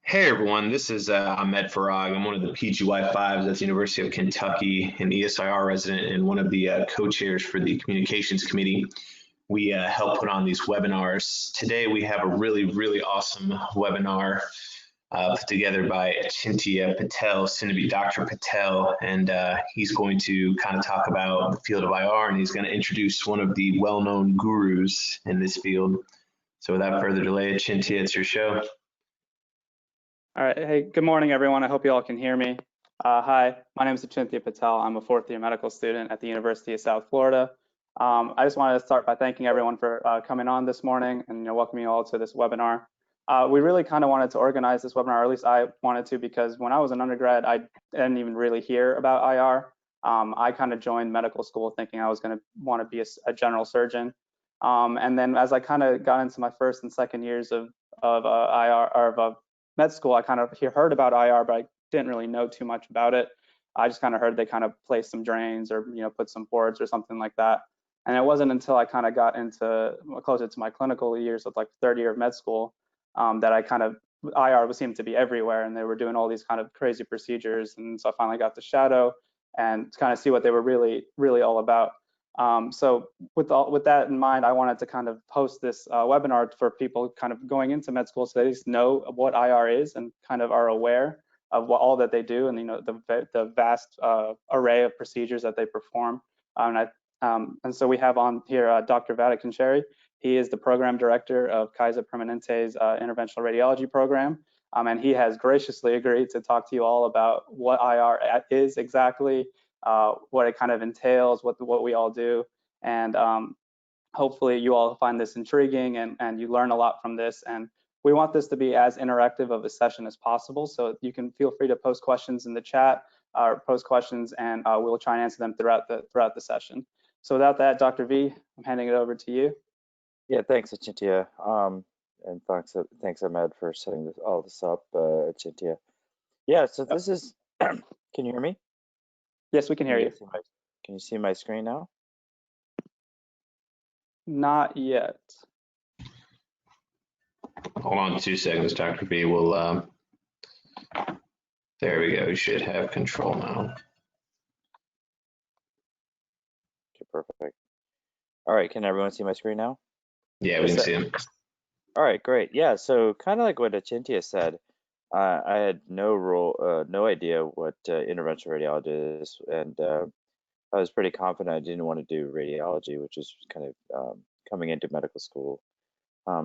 Hey everyone, this is Ahmed Farag. I'm one of the PGY5s at the University of Kentucky, an ESIR resident and one of the co-chairs for the Communications Committee. We help put on these webinars. Today we have a really awesome webinar put together by Achintya Patel, soon to be Dr. Patel, and he's going to kind of talk about the field of IR, and he's going to introduce one of the well-known gurus in this field. So without further delay, Achintya, it's your show. All right. Hey, good morning, everyone. I hope you all can hear me. Hi, my name is Achintya Patel. I'm a fourth-year medical student at the University of South Florida. I just wanted to start by thanking everyone for coming on this morning and welcoming you all to this webinar. We really kind of wanted to organize this webinar, or at least I wanted to, because when I was an undergrad, I didn't even really hear about IR. I kind of joined medical school thinking I was going to want to be a general surgeon. And then as I kind of got into my first and second years of IR or of med school, I kind of heard about IR, but I didn't really know too much about it. I just kind of heard they kind of placed some drains or put some boards or something like that. And it wasn't until I kind of got into closer to my clinical years of like third year of med school that I kind of IR seemed to be everywhere, and they were doing all these kind of crazy procedures. And so I finally got to shadow and kind of see what they were really all about. So with that in mind, I wanted to kind of host this webinar for people kind of going into med school, so they just know what IR is and kind of are aware of all that they do, and the vast array of procedures that they perform. And so we have on here Dr. Vatakencherry. He is the program director of Kaiser Permanente's interventional radiology program, and he has graciously agreed to talk to you all about what IR is exactly, what it kind of entails, what we all do, and hopefully you all find this intriguing and you learn a lot from this. And we want this to be as interactive of a session as possible, so you can feel free to post questions in the chat or post questions, and we'll try and answer them throughout the session. So without that, Dr. V, I'm handing it over to you. Yeah, thanks, Achintya. And thanks, Ahmed, for setting all this up, Achintya. Yeah, so this is, can you hear me? Yes, we can hear you. Can you see my screen now? Not yet. Hold on 2 seconds, Dr. B. Will there we go. We should have control now. Okay, perfect. All right, can everyone see my screen now? Yeah, we can see him. All right, great. Yeah, so kind of like what Achintya said, I had no idea what interventional radiology is, and I was pretty confident I didn't want to do radiology, which is kind of coming into medical school.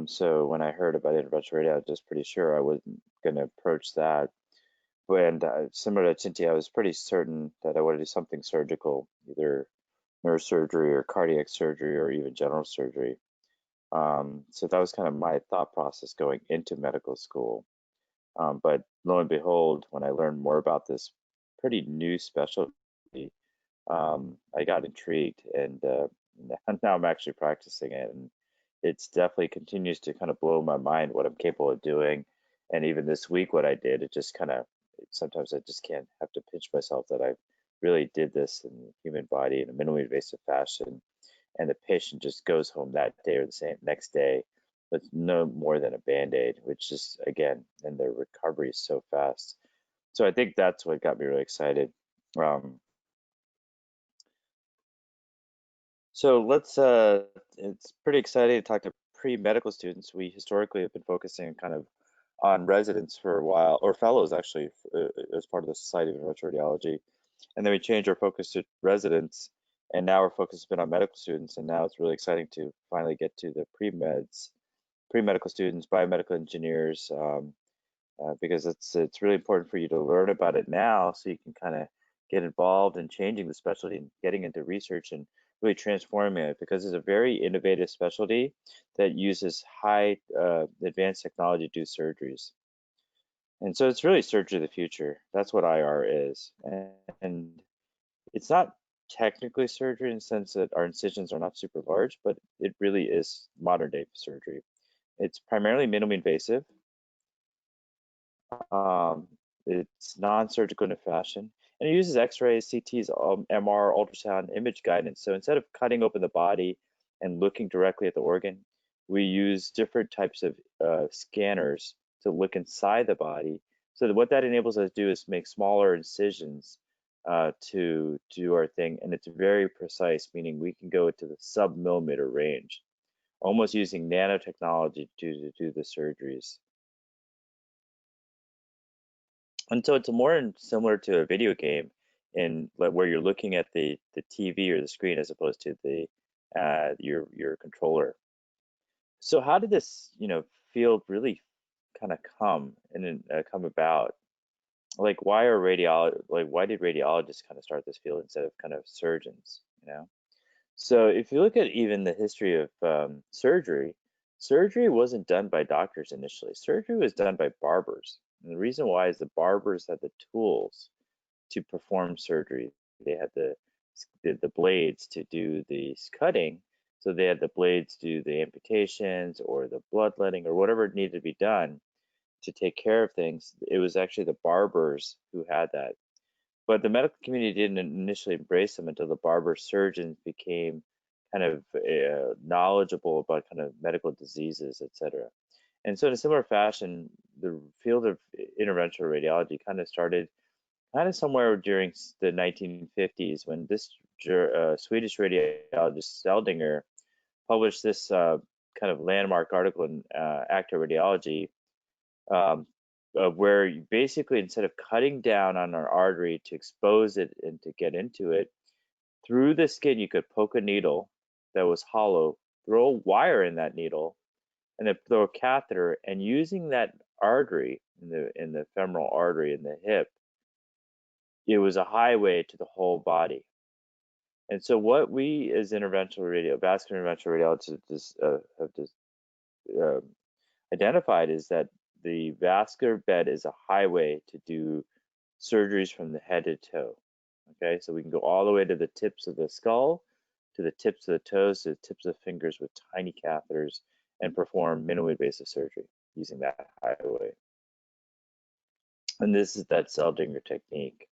So when I heard about interventional radiology, I was just pretty sure I wasn't going to approach that. And similar to Achintya, I was pretty certain that I wanted to do something surgical, either neurosurgery or cardiac surgery or even general surgery. So that was kind of my thought process going into medical school. But lo and behold, when I learned more about this pretty new specialty, I got intrigued, and now I'm actually practicing it, and it's definitely continues to kind of blow my mind what I'm capable of doing. And even this week, what I did, it just kind of, sometimes I just can't have to pinch myself that I really did this in the human body in a minimally invasive fashion, and the patient just goes home that day or the next day with no more than a Band-Aid, which is, again, and the recovery is so fast. So I think that's what got me really excited. So it's pretty exciting to talk to pre-medical students. We historically have been focusing kind of on residents for a while, or fellows actually, as part of the Society of Interventional Radiology. And then we changed our focus to residents, and now our focus has been on medical students, and now it's really exciting to finally get to the pre-medical students, biomedical engineers, because it's really important for you to learn about it now so you can kind of get involved in changing the specialty and getting into research and really transforming it, because it's a very innovative specialty that uses high advanced technology to do surgeries. And so it's really surgery of the future. That's what IR is. And it's not technically surgery in the sense that our incisions are not super large, but it really is modern day surgery. It's primarily minimally invasive. It's non-surgical in a fashion, and it uses X-rays, CTs, MR, ultrasound, image guidance. So instead of cutting open the body and looking directly at the organ, we use different types of scanners to look inside the body. So that what that enables us to do is make smaller incisions to do our thing, and it's very precise, meaning we can go to the sub-millimeter range, almost using nanotechnology to do the surgeries. And so it's more similar to a video game in where you're looking at the TV or the screen as opposed to the your controller. So how did this field really kind of come about? Like why did radiologists kind of start this field instead of kind of surgeons? So if you look at even the history of surgery wasn't done by doctors initially. Surgery was done by barbers. And the reason why is the barbers had the tools to perform surgery. They had the blades to do the cutting. So they had the blades to do the amputations or the bloodletting or whatever needed to be done to take care of things. It was actually the barbers who had that. But the medical community didn't initially embrace them until the barber surgeons became kind of knowledgeable about kind of medical diseases, etc. And so in a similar fashion, the field of interventional radiology kind of started kind of somewhere during the 1950s when this Swedish radiologist Seldinger published this kind of landmark article in Acta Radiology, where you basically, instead of cutting down on an artery to expose it and to get into it, through the skin you could poke a needle that was hollow, throw a wire in that needle, and then throw a catheter, and using that artery in the femoral artery in the hip, it was a highway to the whole body. And so what we as vascular interventional radiologists have identified is that the vascular bed is a highway to do surgeries from the head to toe. Okay, so we can go all the way to the tips of the skull, to the tips of the toes, to the tips of the fingers with tiny catheters, and perform minimally invasive surgery using that highway. And this is that Seldinger technique.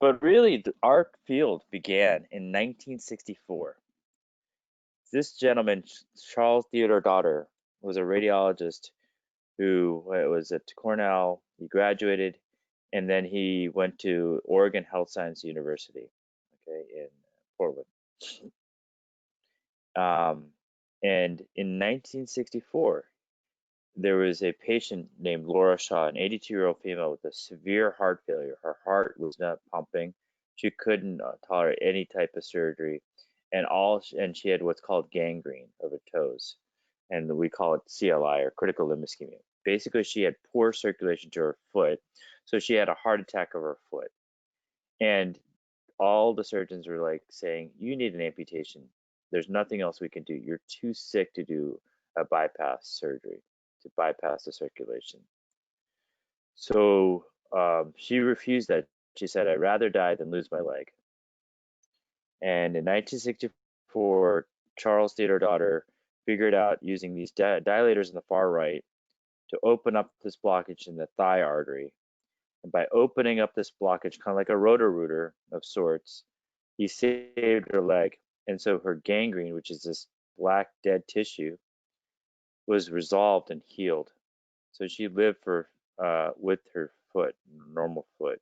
But really, our field began in 1964. This gentleman, Charles Theodore Daughter, was a radiologist who was at Cornell. He graduated, and then he went to Oregon Health Science University, in Portland. And in 1964, there was a patient named Laura Shaw, an 82-year-old female with a severe heart failure. Her heart was not pumping. She couldn't tolerate any type of surgery, and she had what's called gangrene of her toes, and we call it CLI, or critical limb ischemia. Basically, she had poor circulation to her foot, so she had a heart attack of her foot. And all the surgeons were like saying, "You need an amputation. There's nothing else we can do. You're too sick to do a bypass surgery, to bypass the circulation." So she refused that. She said, "I'd rather die than lose my leg." And in 1964, Charles Theodore Daughter figured out using these dilators in the far right to open up this blockage in the thigh artery. And by opening up this blockage, kind of like a rotor-rooter of sorts, he saved her leg. And so her gangrene, which is this black dead tissue, was resolved and healed. So she lived with her foot, normal foot.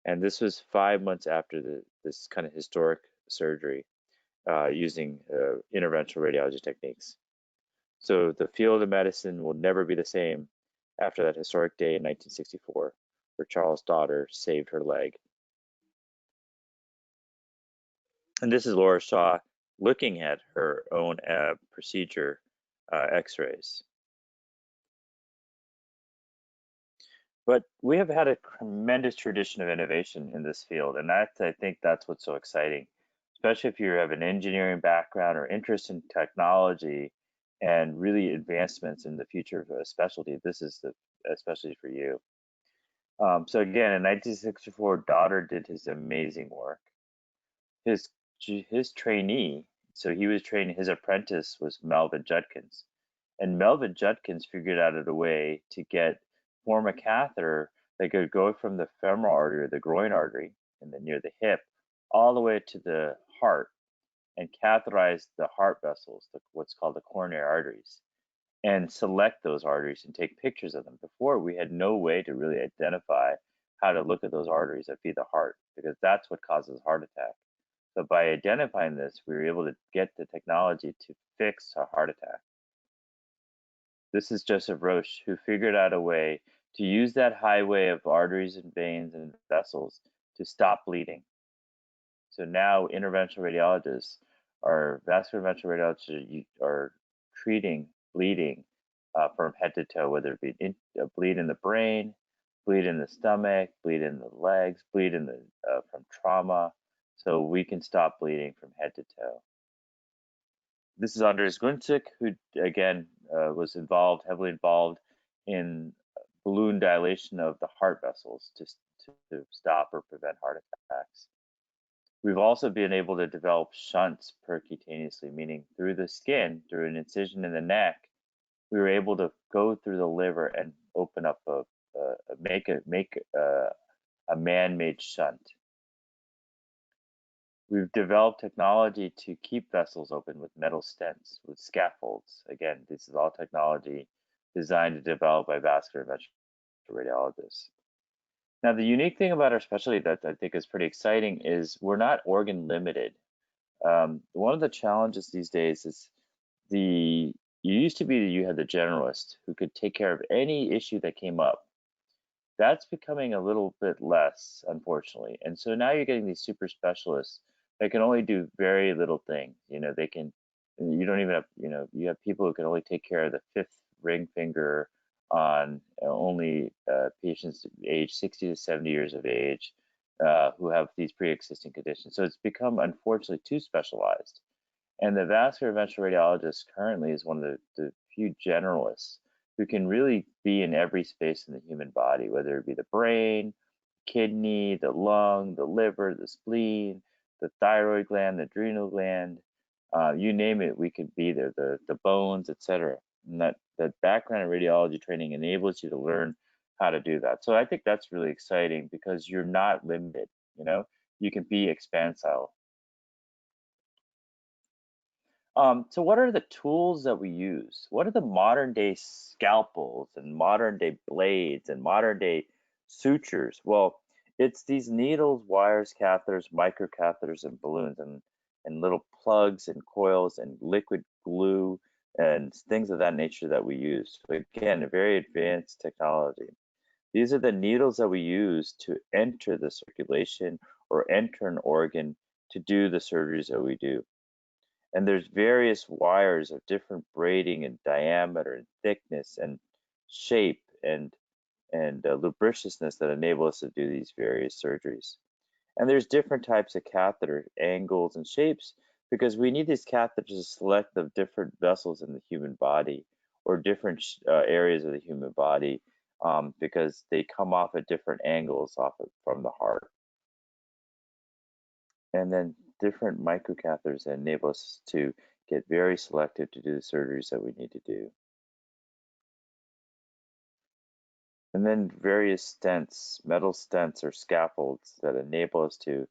And this was 5 months after this kind of historic surgery using interventional radiology techniques. So the field of medicine will never be the same after that historic day in 1964, where Charles' daughter saved her leg. And this is Laura Shaw looking at her own procedure x-rays. But we have had a tremendous tradition of innovation in this field, and I think that's what's so exciting, especially if you have an engineering background or interest in technology and really advancements in the future of a specialty. This is the specialty for you. So again, in 1964, Daughter did his amazing work. His trainee, so he was training, his apprentice was Melvin Judkins. And Melvin Judkins figured out a way to form a catheter that could go from the femoral artery, or the groin artery, near the hip, all the way to the heart, and catheterize the heart vessels, what's called the coronary arteries. and select those arteries and take pictures of them. Before, we had no way to really identify how to look at those arteries that feed the heart, because that's what causes heart attack. So by identifying this, we were able to get the technology to fix a heart attack. This is Joseph Roche, who figured out a way to use that highway of arteries and veins and vessels to stop bleeding. So now interventional radiologists or vascular interventional radiologists are treating bleeding from head to toe, whether it be a bleed in the brain, bleed in the stomach, bleed in the legs, bleed in the from trauma. So we can stop bleeding from head to toe. This is Andres Gunzik, who again was heavily involved in balloon dilation of the heart vessels to stop or prevent heart attacks. We've also been able to develop shunts percutaneously, meaning through the skin, through an incision in the neck, we were able to go through the liver and open up make a man-made shunt. We've developed technology to keep vessels open with metal stents, with scaffolds. Again, this is all technology designed to develop by vascular interventional radiologists. Now, the unique thing about our specialty that I think is pretty exciting is we're not organ limited. One of the challenges these days is you used to be that you had the generalist who could take care of any issue that came up. That's becoming a little bit less, unfortunately. And so now you're getting these super specialists that can only do very little things. You know, you don't even have, you have people who can only take care of the fifth ring finger on only patients aged 60 to 70 years of age who have these pre-existing conditions. So it's become, unfortunately, too specialized. And the vascular interventional radiologist currently is one of the few generalists who can really be in every space in the human body, whether it be the brain, kidney, the lung, the liver, the spleen, the thyroid gland, the adrenal gland, you name it, we could be there, the bones, etc. And that background in radiology training enables you to learn how to do that. So I think that's really exciting because you're not limited, you can be expansile. So what are the tools that we use? What are the modern day scalpels and modern day blades and modern day sutures? Well, it's these needles, wires, catheters, microcatheters, and balloons, and little plugs and coils and liquid glue and things of that nature that we use. So again, a very advanced technology. These are the needles that we use to enter the circulation or enter an organ to do the surgeries that we do. And there's various wires of different braiding and diameter and thickness and shape and lubriciousness that enable us to do these various surgeries. And there's different types of catheter angles and shapes because we need these catheters to select the different vessels in the human body or different areas of the human body because they come off at different angles from the heart. And then different microcatheters that enable us to get very selective to do the surgeries that we need to do. And then various stents, metal stents or scaffolds that enable us to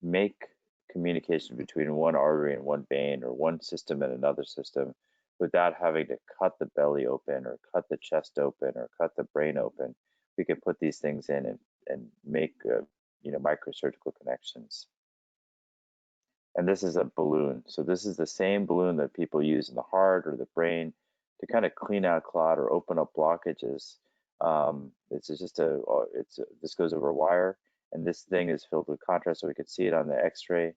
make communication between one artery and one vein or one system and another system without having to cut the belly open or cut the chest open or cut the brain open. We can put these things in and make microsurgical connections. And this is a balloon. So this is the same balloon that people use in the heart or the brain to kind of clean out clot or open up blockages. This goes over a wire, and this thing is filled with contrast so we could see it on the X-ray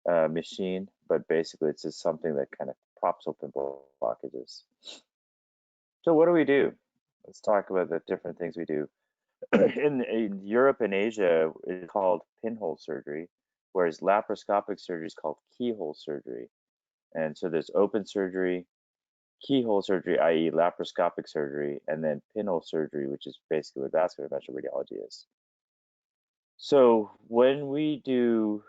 machine. But basically, it's just something that kind of props open blockages. So what do we do? Let's talk about the different things we do. In Europe and Asia, it's called pinhole surgery, whereas laparoscopic surgery is called keyhole surgery. And so there's open surgery, keyhole surgery, i.e. laparoscopic surgery, and then pinhole surgery, which is basically what vascular interventional radiology is. So when we do,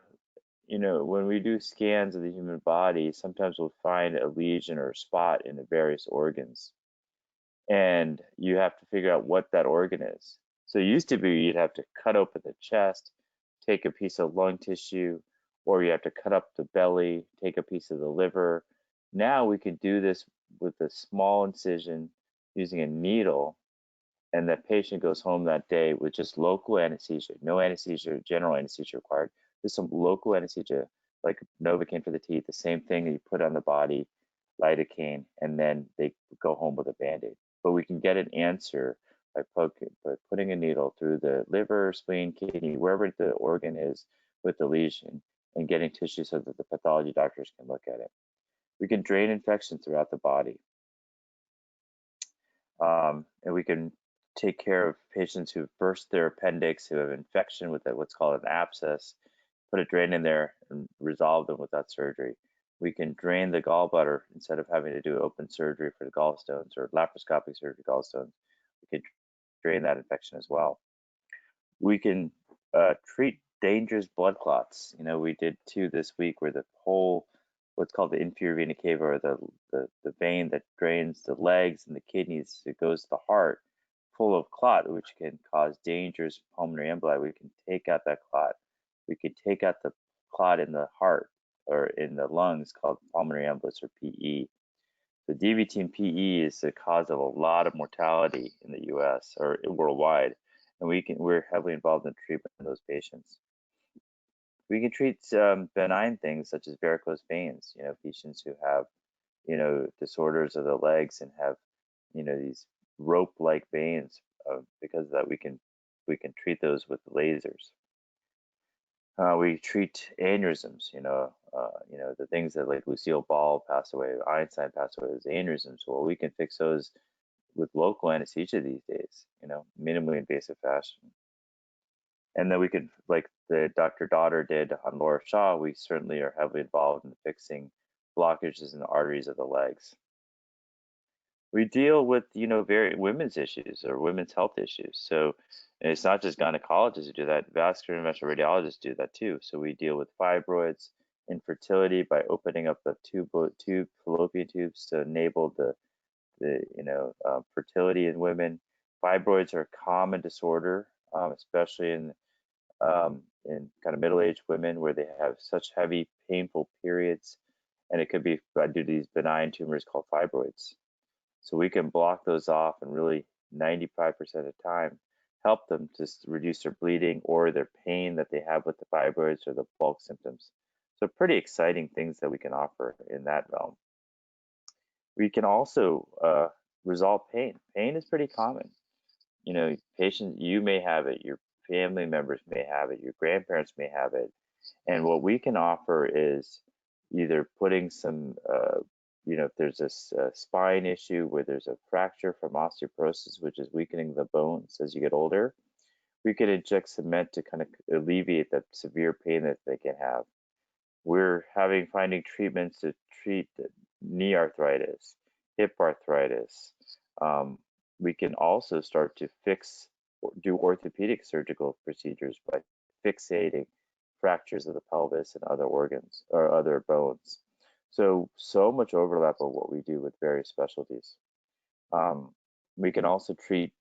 scans of the human body, sometimes we'll find a lesion or a spot in the various organs. And you have to figure out what that organ is. So it used to be you'd have to cut open the chest, take a piece of lung tissue, or you have to cut up the belly, take a piece of the liver. Now we can do this with a small incision using a needle, and that patient goes home that day with just local anesthesia, no anesthesia, general anesthesia required, just some local anesthesia, like Novocaine for the teeth, the same thing that you put on the body, lidocaine, and then they go home with a Band-Aid. But we can get an answer by putting a needle through the liver, spleen, kidney, wherever the organ is with the lesion, and getting tissue so that the pathology doctors can look at it. We can drain infection throughout the body. And we can take care of patients who burst their appendix, who have infection with what's called an abscess, put a drain in there and resolve them without surgery. We can drain the gallbladder instead of having to do open surgery for the gallstones or laparoscopic surgery gallstones. We can drain that infection as well. We can treat dangerous blood clots. You know, we did 2 this week where the whole, what's called the inferior vena cava, or the vein that drains the legs and the kidneys, it goes to the heart, full of clot, which can cause dangerous pulmonary emboli. We can take out that clot. We could take out the clot in the heart or in the lungs, called pulmonary embolus, or PE. The DVT and PE is the cause of a lot of mortality in the US or worldwide, and we're heavily involved in the treatment of those patients. We can treat benign things such as varicose veins, you know, patients who have, you know, disorders of the legs and have, you know, these rope-like veins. Because of that, we can treat those with lasers. We treat aneurysms, you know, the things that, like, Lucille Ball passed away, Einstein passed away, as aneurysms. Well, we can fix those with local anesthesia these days, you know, minimally invasive fashion. And then we could, like the Dr. Daughter did on Laura Shaw, we certainly are heavily involved in fixing blockages in the arteries of the legs. We deal with, you know, women's issues or women's health issues. So it's not just gynecologists who do that, vascular interventional radiologists do that too. So we deal with fibroids, infertility by opening up the fallopian tubes to enable the fertility in women. Fibroids are a common disorder, especially in kind of middle-aged women where they have such heavy, painful periods, and it could be due to these benign tumors called fibroids. So we can block those off and really 95% of the time help them to reduce their bleeding or their pain that they have with the fibroids or the bulk symptoms. So pretty exciting things that we can offer in that realm. We can also resolve pain. Pain is pretty common. You know, patients, you may have it, your family members may have it, your grandparents may have it. And what we can offer is either putting some, you know, if there's a spine issue where there's a fracture from osteoporosis, which is weakening the bones as you get older, we could inject cement to kind of alleviate that severe pain that they can have. We're finding treatments to treat knee arthritis, hip arthritis. We can also start to do orthopedic surgical procedures by fixating fractures of the pelvis and other organs or other bones. So much overlap of what we do with various specialties. We can also treat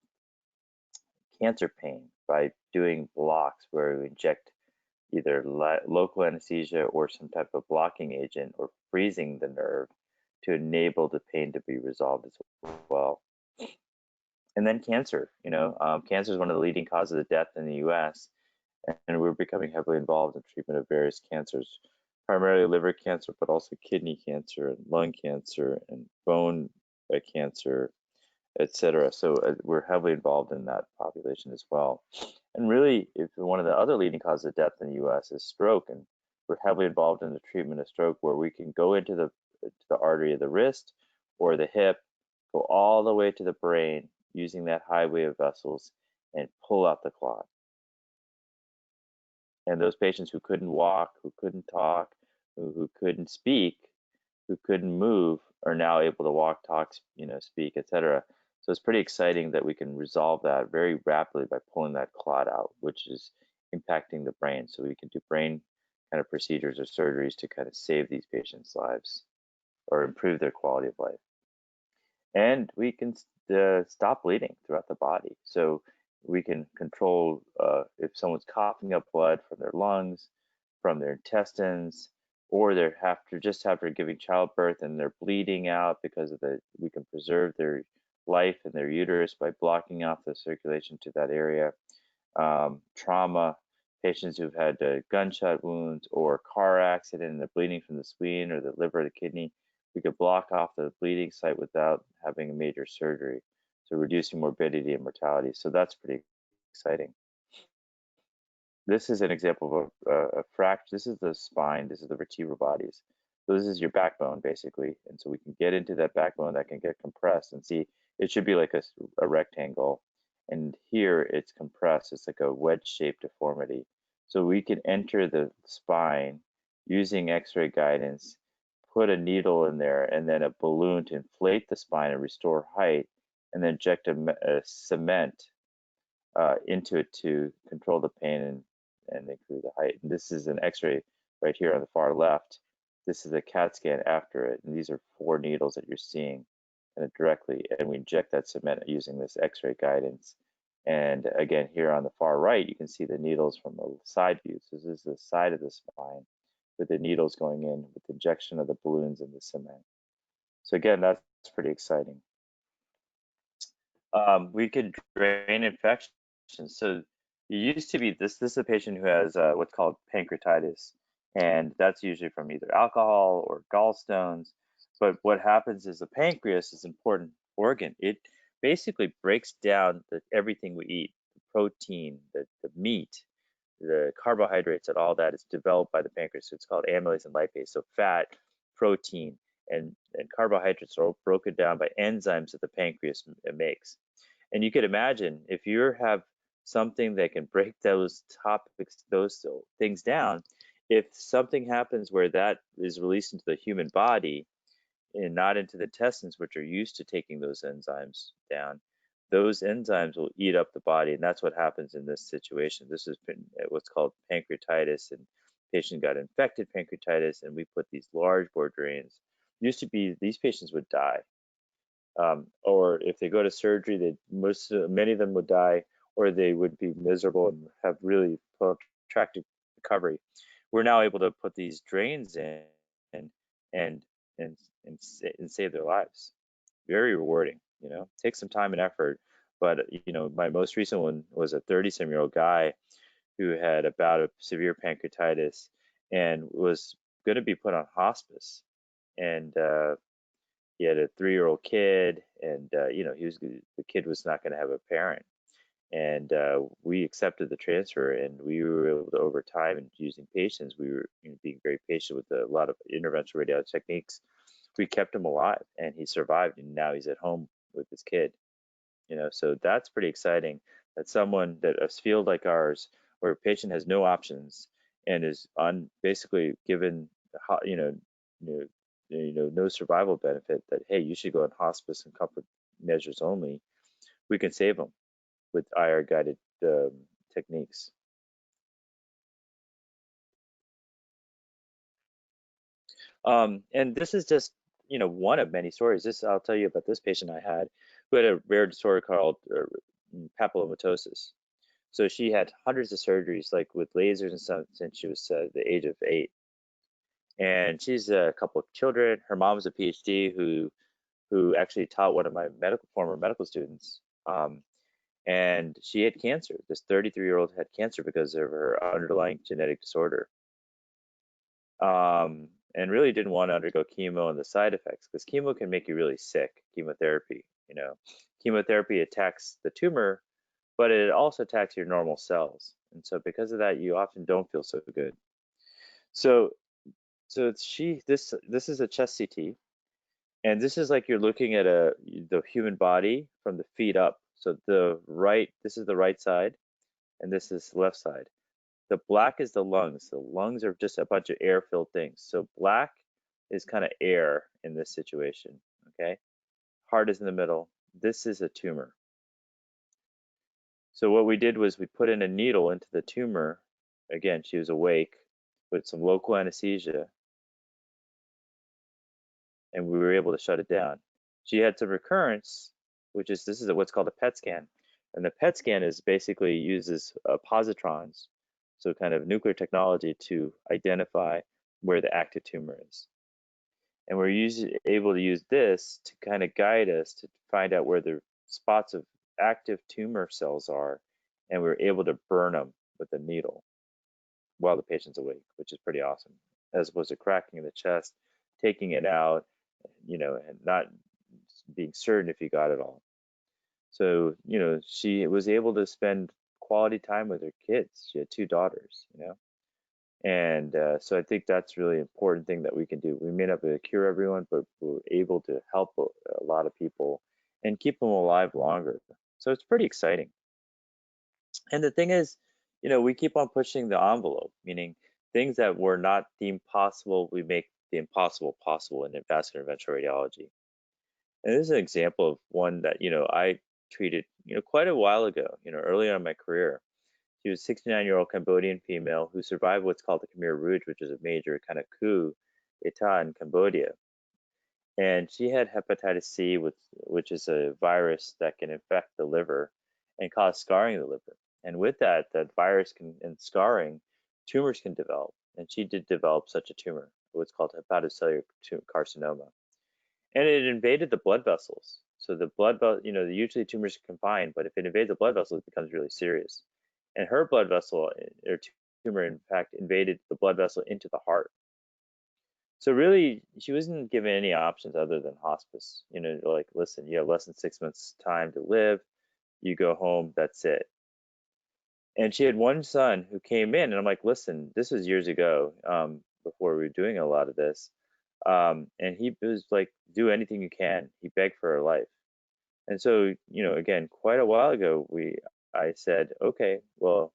cancer pain by doing blocks where we inject either local anesthesia or some type of blocking agent or freezing the nerve to enable the pain to be resolved as well. And then cancer, you know, cancer is one of the leading causes of death in the US, and we're becoming heavily involved in treatment of various cancers, primarily liver cancer, but also kidney cancer and lung cancer and bone cancer, etc. So we're heavily involved in that population as well. And really, if one of the other leading causes of death in the US is stroke, and we're heavily involved in the treatment of stroke, where we can go into the artery of the wrist or the hip, go all the way to the brain using that highway of vessels and pull out the clot. And those patients who couldn't walk, who couldn't talk, who couldn't speak, who couldn't move are now able to walk, talk, you know, speak, etc. So it's pretty exciting that we can resolve that very rapidly by pulling that clot out, which is impacting the brain. So we can do brain kind of procedures or surgeries to kind of save these patients' lives or improve their quality of life. And we can stop bleeding throughout the body. So we can control if someone's coughing up blood from their lungs, from their intestines, or they're just after giving childbirth and they're bleeding out because of we can preserve their life in their uterus by blocking off the circulation to that area. Trauma, patients who've had gunshot wounds or car accident and they're bleeding from the spleen or the liver or the kidney, we could block off the bleeding site without having a major surgery, so reducing morbidity and mortality. So that's pretty exciting. This is an example of a fracture. This is the spine. This is the vertebral bodies. So this is your backbone, basically. And so we can get into that backbone that can get compressed and see it should be like a rectangle. And here it's compressed. It's like a wedge-shaped deformity. So we can enter the spine using X-ray guidance, put a needle in there, and then a balloon to inflate the spine and restore height, and then inject a cement into it to control the pain and improve the height. And this is an X-ray right here on the far left. This is a CAT scan after it, and these are 4 needles that you're seeing directly, and we inject that cement using this X-ray guidance. And again, here on the far right, you can see the needles from the side view. So this is the side of the spine with the needles going in with the injection of the balloons and the cement. So again, that's pretty exciting. We could drain infections. So it used to be this is a patient who has what's called pancreatitis, and that's usually from either alcohol or gallstones. But what happens is the pancreas is an important organ. It basically breaks down everything we eat, the protein, the meat, the carbohydrates, and all that is developed by the pancreas. So it's called amylase and lipase. So fat, protein, and carbohydrates are all broken down by enzymes that the pancreas makes. And you could imagine if you have something that can break those things down, if something happens where that is released into the human body and not into the intestines, which are used to taking those enzymes down, those enzymes will eat up the body, and that's what happens in this situation. This has been what's called pancreatitis, and patient got infected pancreatitis, and we put these large bore drains. Used to be these patients would die, or if they go to surgery, many of them would die, or they would be miserable and have really protracted recovery. We're now able to put these drains in and save their lives. Very rewarding, you know. Takes some time and effort, but you know, my most recent one was a 30-some-year-old guy who had a bout of severe pancreatitis and was going to be put on hospice, and he had a 3-year-old kid, and you know, the kid was not going to have a parent, and we accepted the transfer, and we were able to, over time and using patients, we were being very patient with a lot of interventional radiology techniques. We kept him alive, and he survived, and now he's at home with his kid. You know, so that's pretty exciting that someone that a field like ours, where a patient has no options and is basically given, no survival benefit, that hey, you should go on hospice and comfort measures only, we can save them with IR guided techniques. And this is just one of many stories. I'll tell you about this patient I had who had a rare disorder called papillomatosis. So she had hundreds of surgeries, like with lasers and stuff, since she was the age of 8. And she's a couple of children. Her mom was a PhD who actually taught one of my former medical students. And she had cancer. This 33-year-old had cancer because of her underlying genetic disorder. And really didn't want to undergo chemo and the side effects, because chemo can make you really sick. Chemotherapy, chemotherapy attacks the tumor, but it also attacks your normal cells, and so because of that, you often don't feel so good. So this is a chest CT, and this is like you're looking at the human body from the feet up. So this is the right side, and this is the left side. The black is the lungs. The lungs are just a bunch of air-filled things. So black is kind of air in this situation, okay? Heart is in the middle. This is a tumor. So what we did was we put in a needle into the tumor. Again, she was awake with some local anesthesia, and we were able to shut it down. She had some recurrence, this is what's called a PET scan. And the PET scan basically uses positrons, so kind of nuclear technology, to identify where the active tumor is. And we're able to use this to kind of guide us to find out where the spots of active tumor cells are, and we're able to burn them with a needle while the patient's awake, which is pretty awesome, as opposed to cracking the chest, taking it out, and not being certain if you got it all. So, she was able to spend quality time with her kids. She had 2 daughters, and so I think that's really important thing that we can do. We may not be able to cure everyone, but we're able to help a lot of people and keep them alive longer. So it's pretty exciting. And the thing is, we keep on pushing the envelope, meaning things that were not deemed possible, we make the impossible possible in vascular interventional radiology. And this is an example of one that, I treated, quite a while ago, early on in my career. She was a 69-year-old Cambodian female who survived what's called the Khmer Rouge, which is a major kind of coup d'etat in Cambodia. And she had hepatitis C, which is a virus that can infect the liver and cause scarring of the liver. And with that virus and scarring, tumors can develop. And she did develop such a tumor, what's called hepatocellular carcinoma. And it invaded the blood vessels. So the blood vessel, usually tumors are confined, but if it invades the blood vessel, it becomes really serious. And her blood vessel, or tumor, in fact, invaded the blood vessel into the heart. So really, she wasn't given any options other than hospice. Like, listen, you have less than 6 months time to live. You go home, that's it. And she had one son who came in, and I'm like, listen, this was years ago, before we were doing a lot of this. And he was like, do anything you can. He begged for her life. And so, again, quite a while ago, I said, okay, well,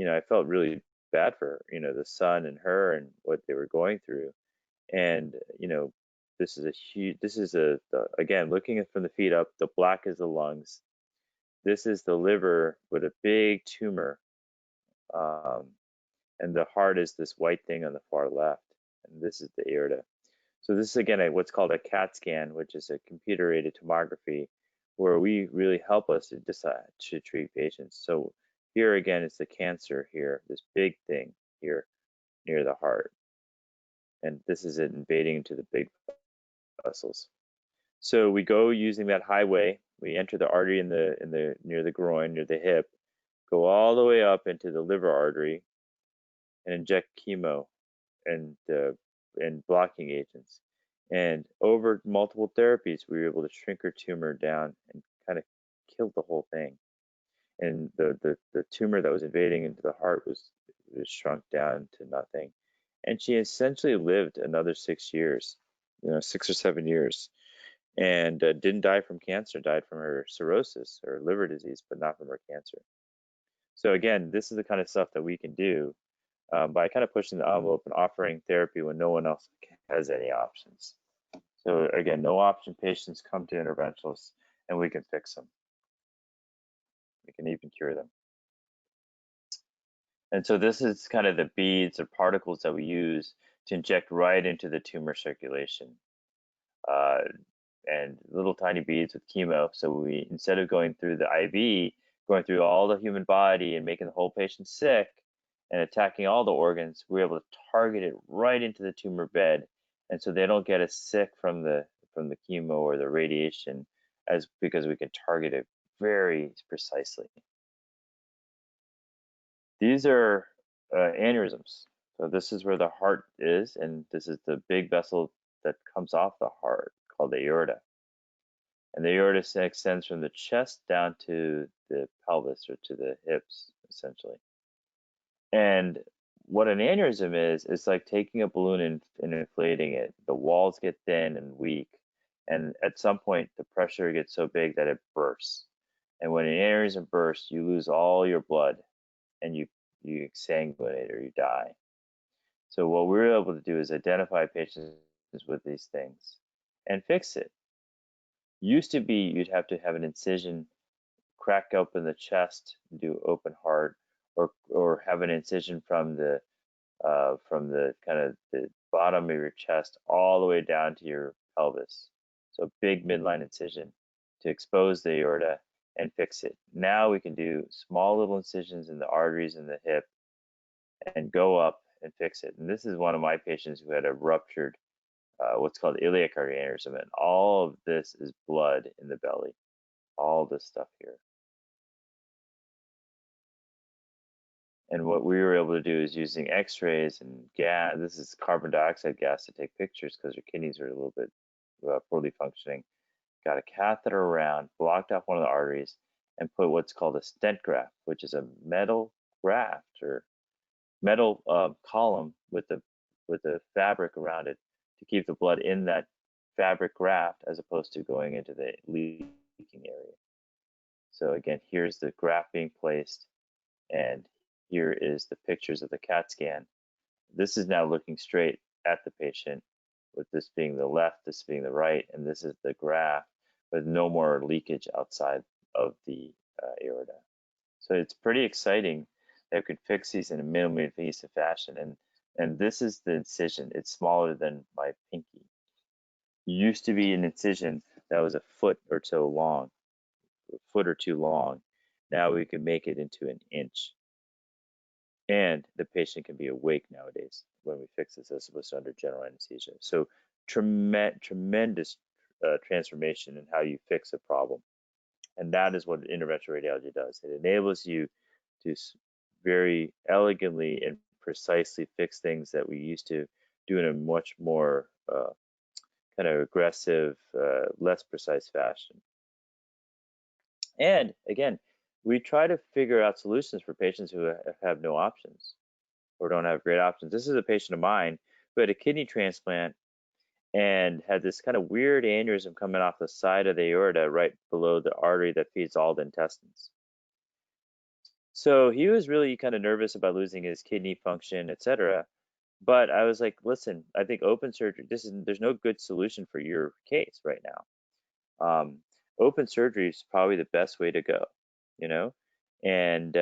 I felt really bad for her, the son and her and what they were going through. And, this is again, looking from the feet up, the black is the lungs. This is the liver with a big tumor. And the heart is this white thing on the far left. And this is the aorta. So this is, again, what's called a CAT scan, which is a computer-aided tomography, where we really help us to decide to treat patients. So here again is the cancer here, this big thing here near the heart. And this is it invading into the big vessels. So we go using that highway, we enter the artery in the near the groin, near the hip, go all the way up into the liver artery and inject chemo and blocking agents. And over multiple therapies, we were able to shrink her tumor down and kind of kill the whole thing. And the tumor that was invading into the heart was shrunk down to nothing. And she essentially lived another 6 years, 6 or 7 years, and didn't die from cancer, died from her cirrhosis or liver disease, but not from her cancer. So again, this is the kind of stuff that we can do by kind of pushing the envelope and offering therapy when no one else has any options. So again, no option patients come to interventionalists and we can fix them. We can even cure them. And so this is kind of the beads or particles that we use to inject right into the tumor circulation. And little tiny beads with chemo. So we, instead of going through the IV, going through all the human body and making the whole patient sick and attacking all the organs, we're able to target it right into the tumor bed. And so they don't get as sick from the chemo or the radiation, because we can target it very precisely. These are aneurysms. So this is where the heart is, and this is the big vessel that comes off the heart called the aorta. And the aorta extends from the chest down to the pelvis or to the hips, essentially. And what an aneurysm is, it's like taking a balloon and inflating it. The walls get thin and weak, and at some point the pressure gets so big that it bursts. And when an aneurysm bursts, you lose all your blood and you exsanguinate or you die. So what we're able to do is identify patients with these things and fix it. Used to be you'd have to have an incision, crack open the chest, do open heart, or have an incision from the kind of the bottom of your chest all the way down to your pelvis. So big midline incision to expose the aorta and fix it. Now we can do small little incisions in the arteries in the hip and go up and fix it. And this is one of my patients who had a ruptured, what's called iliac artery aneurysm, and all of this is blood in the belly, all this stuff here. And what we were able to do is using x-rays and gas, this is carbon dioxide gas to take pictures because her kidneys are a little bit poorly functioning. Got a catheter around, blocked off one of the arteries, and put what's called a stent graft, which is a metal graft or metal column with the fabric around it to keep the blood in that fabric graft as opposed to going into the leaking area. So again, here's the graft being placed, and here is the pictures of the CAT scan. This is now looking straight at the patient, with this being the left, this being the right, and this is the graft with no more leakage outside of the aorta. So it's pretty exciting that we could fix these in a minimally invasive fashion. And this is the incision. It's smaller than my pinky. It used to be an incision that was a foot or so long, Now we can make it into an inch. And the patient can be awake nowadays when we fix this as opposed to under general anesthesia. So tremendous transformation in how you fix a problem. And that is what interventional radiology does. It enables you to very elegantly and precisely fix things that we used to do in a much more kind of aggressive, less precise fashion. And again, we try to figure out solutions for patients who have no options or don't have great options. This is a patient of mine who had a kidney transplant and had this kind of weird aneurysm coming off the side of the aorta right below the artery that feeds all the intestines. So he was really kind of nervous about losing his kidney function, etc. But I was like, listen, I think open surgery, there's no good solution for your case right now. Open surgery is probably the best way to go, you know? And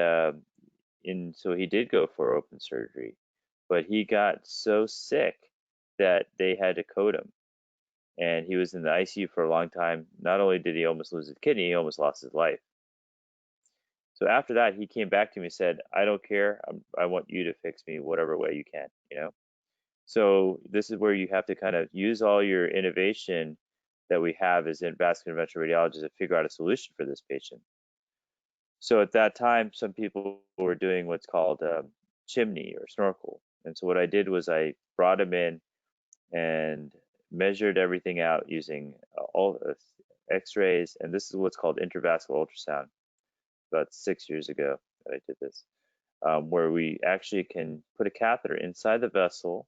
so he did go for open surgery, but he got so sick that they had to code him. And he was in the ICU for a long time. Not only did he almost lose his kidney, he almost lost his life. So after that, he came back to me and said, I don't care. I want you to fix me whatever way you can, you know? So this is where you have to kind of use all your innovation that we have as in vascular interventional radiologists to figure out a solution for this patient. So at that time, some people were doing what's called chimney or snorkel. And so what I did was I brought him in and measured everything out using all x-rays. And this is what's called intravascular ultrasound. About 6 years ago that I did this, where we actually can put a catheter inside the vessel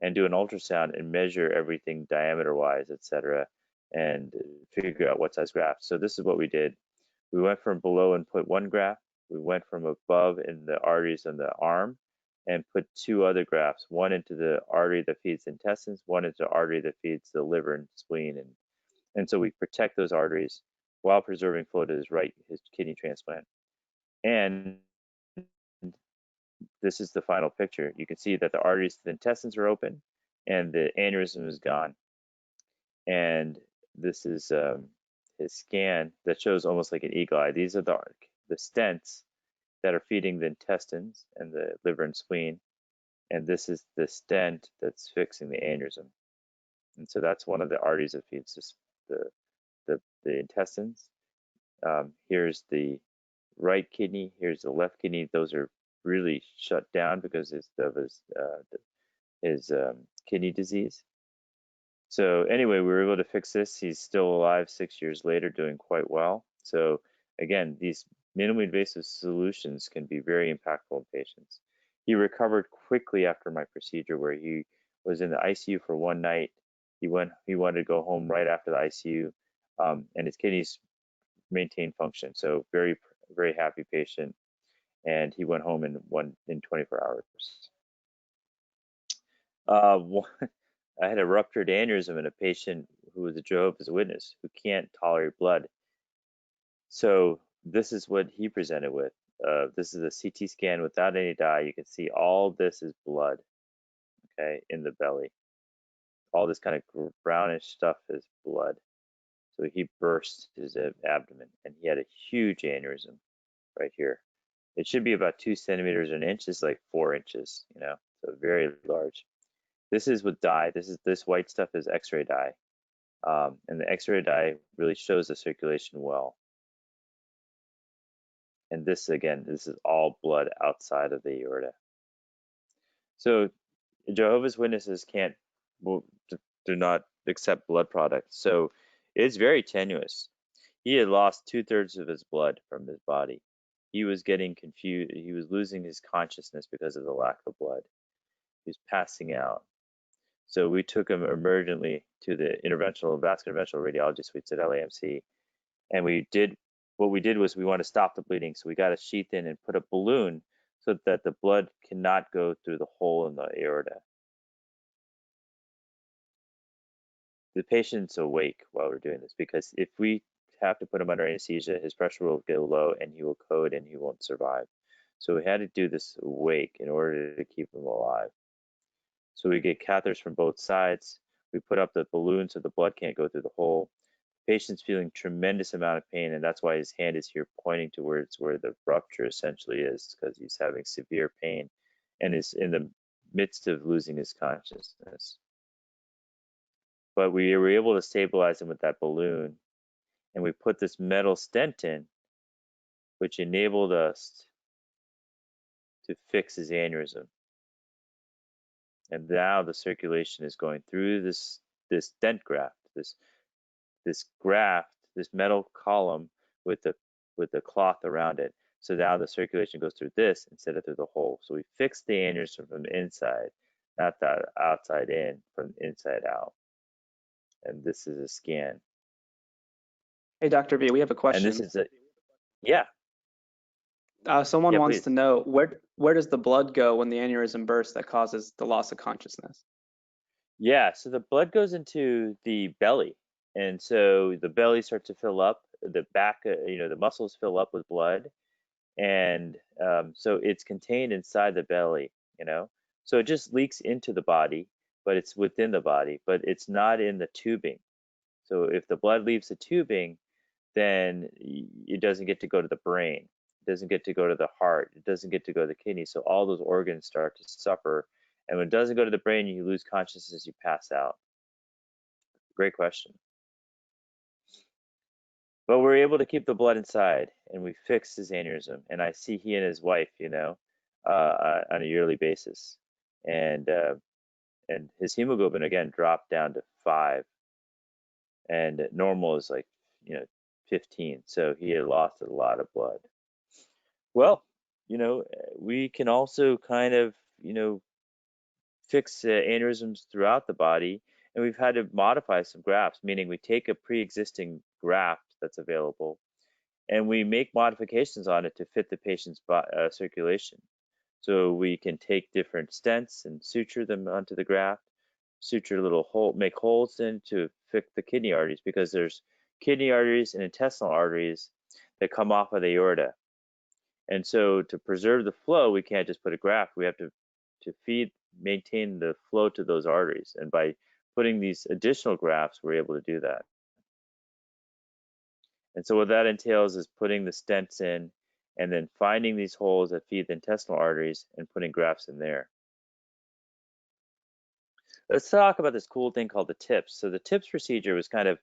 and do an ultrasound and measure everything diameter-wise, etc., and figure out what size graft. So this is what we did. We went from below and put one graft. We went from above in the arteries on the arm and put two other grafts, one into the artery that feeds the intestines, one into the artery that feeds the liver and spleen. And so we protect those arteries while preserving flow to his kidney transplant. And this is the final picture. You can see that the arteries to the intestines are open and the aneurysm is gone. And this is his scan that shows almost like an eagle eye. These are the stents that are feeding the intestines and the liver and spleen. And this is the stent that's fixing the aneurysm. And so that's one of the arteries that feeds the intestines. Here's the right kidney, here's the left kidney. Those are really shut down because of his kidney disease. So anyway, we were able to fix this. He's still alive 6 years later, doing quite well. So again, these minimally invasive solutions can be very impactful in patients. He recovered quickly after my procedure, where he was in the ICU for one night. He wanted to go home right after the ICU, and his kidneys maintained function. So very, very happy patient, and he went home in 24 hours. I had a ruptured aneurysm in a patient who was a Jehovah's Witness who can't tolerate blood. So this is what he presented with. This is a CT scan without any dye. You can see all this is blood, okay, in the belly. All this kind of brownish stuff is blood. So he burst his abdomen, and he had a huge aneurysm right here. It should be about 2 centimeters or an inch. It's like 4 inches, you know. so very large. This is with dye. This white stuff is X-ray dye, and the X-ray dye really shows the circulation well. And this, again, this is all blood outside of the aorta. So Jehovah's Witnesses do not accept blood products. So it's very tenuous. He had lost 2/3 of his blood from his body. He was getting confused. He was losing his consciousness because of the lack of blood. He was passing out. So we took him emergently to the vascular interventional radiology suites at LAMC. And what we did was we wanted to stop the bleeding. So we got a sheath in and put a balloon so that the blood cannot go through the hole in the aorta. The patient's awake while we're doing this, because if we have to put him under anesthesia, his pressure will go low and he will code and he won't survive. So we had to do this awake in order to keep him alive. So we get catheters from both sides. We put up the balloon so the blood can't go through the hole. The patient's feeling tremendous amount of pain, and that's why his hand is here pointing towards where the rupture essentially is, because he's having severe pain and is in the midst of losing his consciousness. But we were able to stabilize him with that balloon, and we put this metal stent in, which enabled us to fix his aneurysm. And now the circulation is going through this stent graft, this graft, this metal column with the cloth around it. So now the circulation goes through this instead of through the hole. So we fixed the aneurysm from the inside, not the outside in, from the inside out. And this is a scan. Hey, Dr. V, we have a question. And this is yeah. Someone wants please. to know, where does the blood go when the aneurysm bursts that causes the loss of consciousness? Yeah, so the blood goes into the belly. And so the belly starts to fill up, the back, the muscles fill up with blood. And so it's contained inside the belly, So it just leaks into the body, but it's within the body, but it's not in the tubing. So if the blood leaves the tubing, then it doesn't get to go to the brain. It doesn't get to go to the heart. It doesn't get to go to the kidney. So all those organs start to suffer. And when it doesn't go to the brain, you lose consciousness, you pass out. Great question. But we're able to keep the blood inside, and we fixed his aneurysm. And I see he and his wife, on a yearly basis. And his hemoglobin, again, dropped down to 5. And normal is 15. So he had lost a lot of blood. Well, we can also kind of, fix aneurysms throughout the body. And we've had to modify some grafts, meaning we take a pre-existing graft that's available and we make modifications on it to fit the patient's circulation. So we can take different stents and suture them onto the graft, suture little hole, make holes in to fit the kidney arteries, because there's kidney arteries and intestinal arteries that come off of the aorta. And so to preserve the flow, we can't just put a graft. We have to maintain the flow to those arteries. And by putting these additional grafts, we're able to do that. And so what that entails is putting the stents in and then finding these holes that feed the intestinal arteries and putting grafts in there. Let's talk about this cool thing called the TIPS. So the TIPS procedure was kind of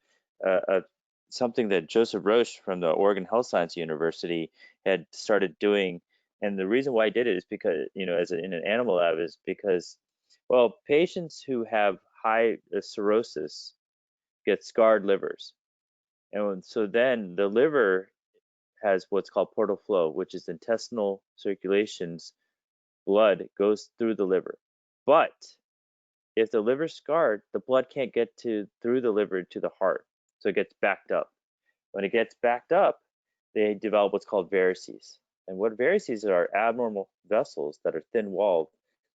something that Joseph Roche from the Oregon Health Science University had started doing. And the reason why I did it is because, in an animal lab, is because, well, patients who have high cirrhosis get scarred livers. And so then the liver has what's called portal flow, which is intestinal circulations. Blood goes through the liver. But if the liver's scarred, the blood can't get through the liver to the heart. So it gets backed up. When it gets backed up, they develop what's called varices. And what varices are abnormal vessels that are thin-walled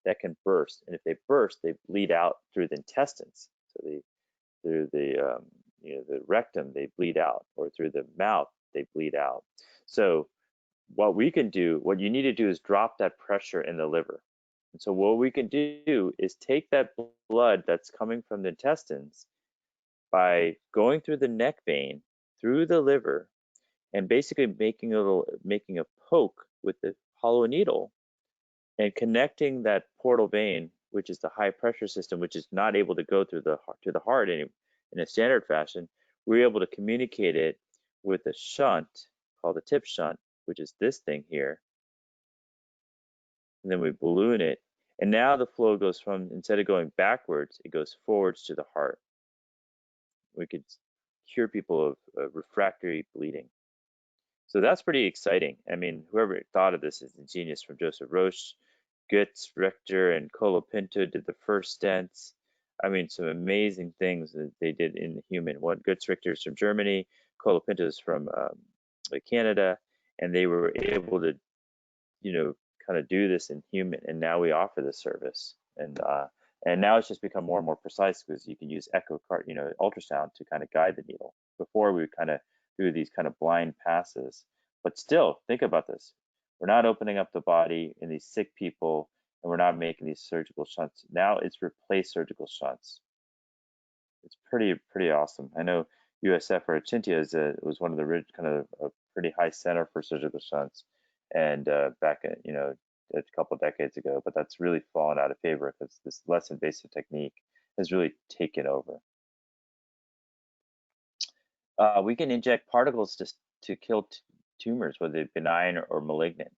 that can burst. And if they burst, they bleed out through the intestines. So through the rectum, they bleed out, or through the mouth, they bleed out. So what you need to do is drop that pressure in the liver. And so what we can do is take that blood that's coming from the intestines by going through the neck vein, through the liver, and basically making a poke with the hollow needle and connecting that portal vein, which is the high pressure system, which is not able to go through to the heart in a standard fashion, we're able to communicate it with a shunt called a tip shunt, which is this thing here. And then we balloon it. And now the flow goes from, instead of going backwards, it goes forwards to the heart. We could cure people of refractory bleeding. So that's pretty exciting. I mean, whoever thought of this is a genius, from Joseph Roche, Goetz, Richter, and Colapinto did the first stents. I mean, some amazing things that they did in the human. What Goetz, Richter is from Germany, Colapinto is from Canada, and they were able to, you know, kind of do this in human. And now we offer this service, and now it's just become more and more precise because you can use ultrasound to kind of guide the needle. Before we kind of do these kind of blind passes, but still think about this. We're not opening up the body in these sick people, and we're not making these surgical shunts. Now it's replaced surgical shunts. It's pretty awesome. I know USF or Achintia was one of the kind of a pretty high center for surgical shunts, and back in, you know, a couple of decades ago, but that's really fallen out of favor because this less invasive technique has really taken over. We can inject particles to kill tumors, whether they're benign or malignant.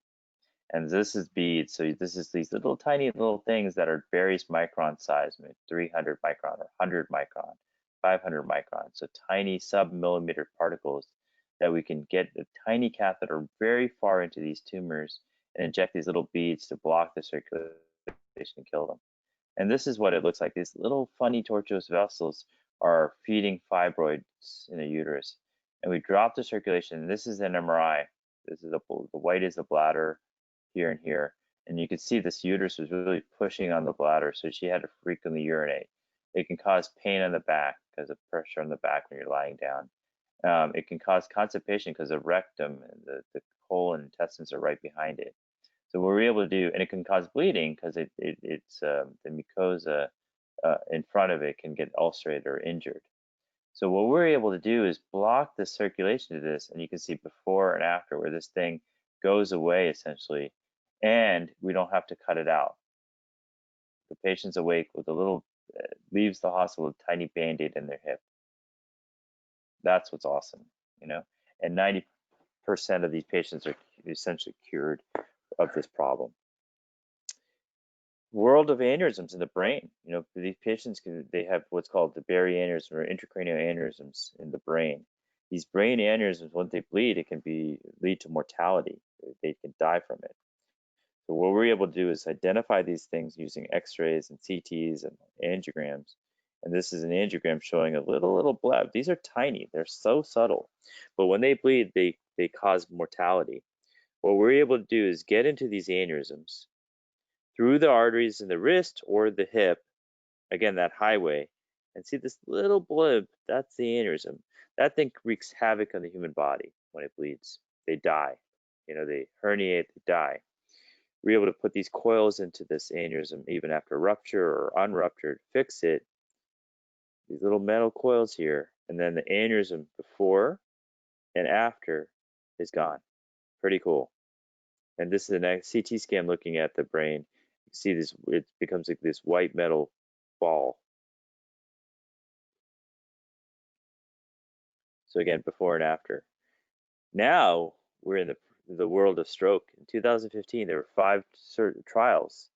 And this is beads. So this is these little tiny little things that are various micron size, maybe 300 micron or 100 micron, 500 micron. So tiny sub-millimeter particles that we can get a tiny catheter very far into these tumors and inject these little beads to block the circulation and kill them. And this is what it looks like. These little funny tortuous vessels are feeding fibroids in the uterus. And we drop the circulation. This is an MRI. This is the white is the bladder here and here. And you can see this uterus was really pushing on the bladder, so she had to frequently urinate. It can cause pain on the back because of pressure on the back when you're lying down. It can cause constipation because the rectum and the colon and intestines are right behind it. So what we're able to do, and it can cause bleeding because it's the mucosa in front of it can get ulcerated or injured. So what we're able to do is block the circulation to this, and you can see before and after where this thing goes away essentially, and we don't have to cut it out. The patient's awake with a little, leaves the hospital with a tiny Band-Aid in their hip. That's what's awesome, you know, and 90% of these patients are essentially cured of this problem. World of aneurysms in the brain. You know, these patients they have what's called the Berry aneurysm or intracranial aneurysms in the brain. These brain aneurysms, when they bleed, it can lead to mortality. They can die from it. So what we're able to do is identify these things using X-rays and CTs and angiograms. And this is an angiogram showing a little bleb. These are tiny. They're so subtle. But when they bleed, they cause mortality. What we're able to do is get into these aneurysms through the arteries in the wrist or the hip, again, that highway, and see this little blip, that's the aneurysm. That thing wreaks havoc on the human body when it bleeds. They die. You know, they herniate, they die. We're able to put these coils into this aneurysm even after rupture or unruptured, fix it. These little metal coils here, and then the aneurysm before and after is gone. Pretty cool. And this is an CT scan looking at the brain. You see this, it becomes like this white metal ball. So again, before and after. Now we're in the world of stroke. In 2015, there were 5 trials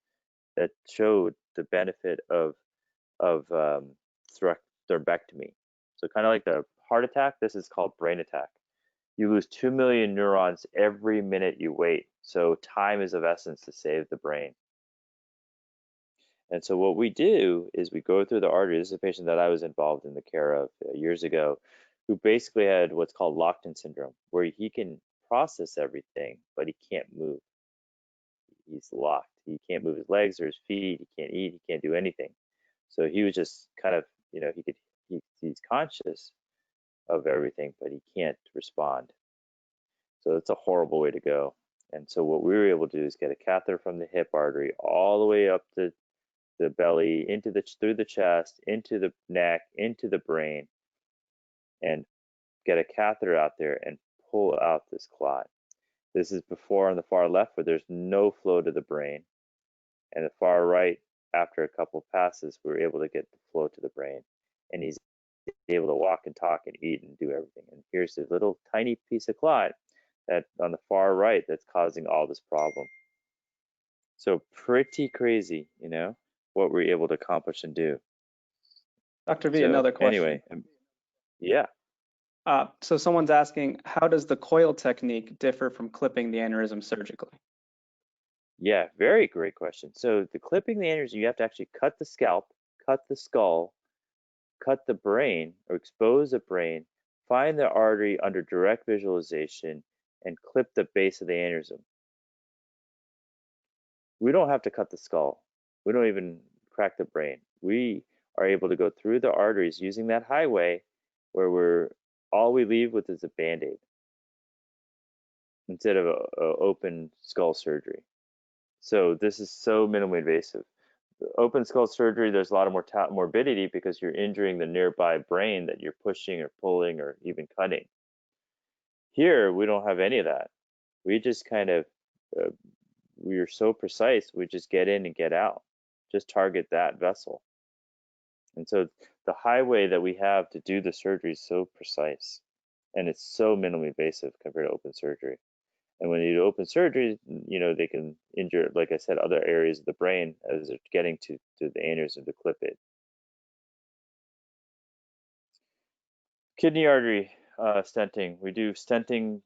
that showed the benefit of thrombectomy. So kind of like the heart attack, this is called brain attack. You lose 2 million neurons every minute you wait. So time is of essence to save the brain. And so what we do is we go through the artery. This is a patient that I was involved in the care of years ago, who basically had what's called locked-in syndrome, where he can process everything, but he can't move. He's locked. He can't move his legs or his feet. He can't eat. He can't do anything. So he was just kind of, you know, he's conscious of everything, but he can't respond. So it's a horrible way to go. And so what we were able to do is get a catheter from the hip artery all the way up the belly, through the chest, into the neck, into the brain, and get a catheter out there and pull out this clot. This is before on the far left where there's no flow to the brain. And the far right, after a couple of passes, we were able to get the flow to the brain. And he's able to walk and talk and eat and do everything. And here's a little tiny piece of clot that on the far right that's causing all this problem. So pretty crazy, you know, what we're able to accomplish and do. Dr. V, So another question. anyway, yeah. So someone's asking, how does the coil technique differ from clipping the aneurysm surgically? Yeah, very great question. So the clipping the aneurysm, you have to actually cut the scalp, cut the skull, cut the brain or expose the brain, find the artery under direct visualization, and clip the base of the aneurysm. We don't have to cut the skull. We don't even crack the brain. We are able to go through the arteries using that highway where all we leave with is a Band-Aid instead of a open skull surgery. So this is so minimally invasive. The open skull surgery, there's a lot of morbidity because you're injuring the nearby brain that you're pushing or pulling or even cutting. Here, we don't have any of that. We just kind of, we are so precise, we just get in and get out, just target that vessel. And so the highway that we have to do the surgery is so precise, and it's so minimally invasive compared to open surgery. And when you do open surgery, you know, they can injure, like I said, other areas of the brain as they're getting to the aneurysm to clip it. Kidney artery stenting. We do stenting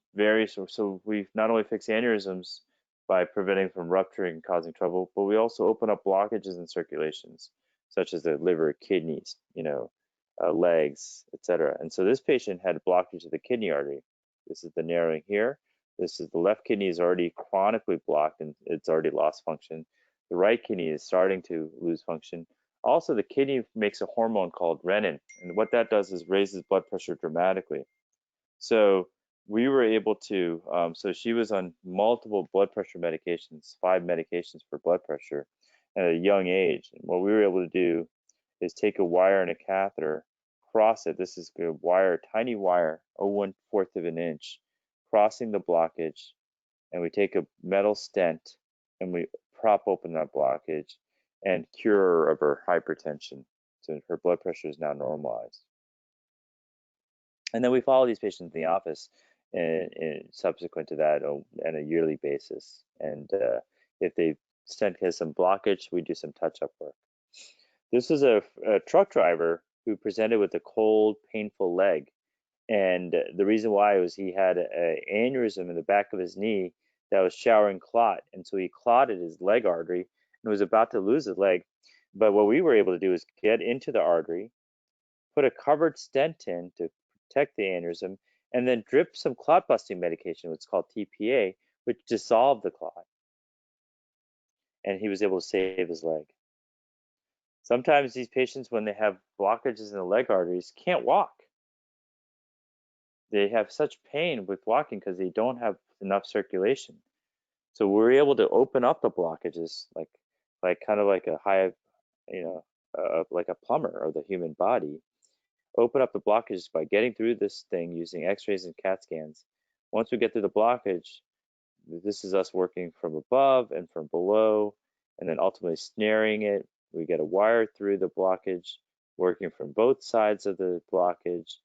so we not only fix aneurysms by preventing from rupturing and causing trouble, but we also open up blockages in circulations, such as the liver, kidneys, you know, legs, etc. And so this patient had a blockage of the kidney artery. This is the narrowing here. This is the left kidney is already chronically blocked and it's already lost function. The right kidney is starting to lose function. Also, the kidney makes a hormone called renin, and what that does is raises blood pressure dramatically. So we were able to, so she was on multiple blood pressure medications, 5 medications for blood pressure at a young age. And what we were able to do is take a wire and a catheter, cross it. This is a wire, tiny wire, 1/4 of an inch, crossing the blockage, and we take a metal stent and we prop open that blockage and cure her of her hypertension. So her blood pressure is now normalized. And then we follow these patients in the office and subsequent to that on a yearly basis. And if they stent has some blockage, we do some touch-up work. This is a truck driver who presented with a cold, painful leg. And the reason why was he had an aneurysm in the back of his knee that was showering clot. And so he clotted his leg artery and was about to lose his leg. But what we were able to do is get into the artery, put a covered stent in to protect the aneurysm, and then drip some clot busting medication, what's called TPA, which dissolved the clot. And he was able to save his leg. Sometimes these patients, when they have blockages in the leg arteries, can't walk. They have such pain with walking because they don't have enough circulation. So we're able to open up the blockages, like kind of like a high, you know, like a plumber of the human body. Open up the blockages by getting through this thing using X-rays and CAT scans. Once we get through the blockage, this is us working from above and from below, and then ultimately snaring it. We get a wire through the blockage, working from both sides of the blockage,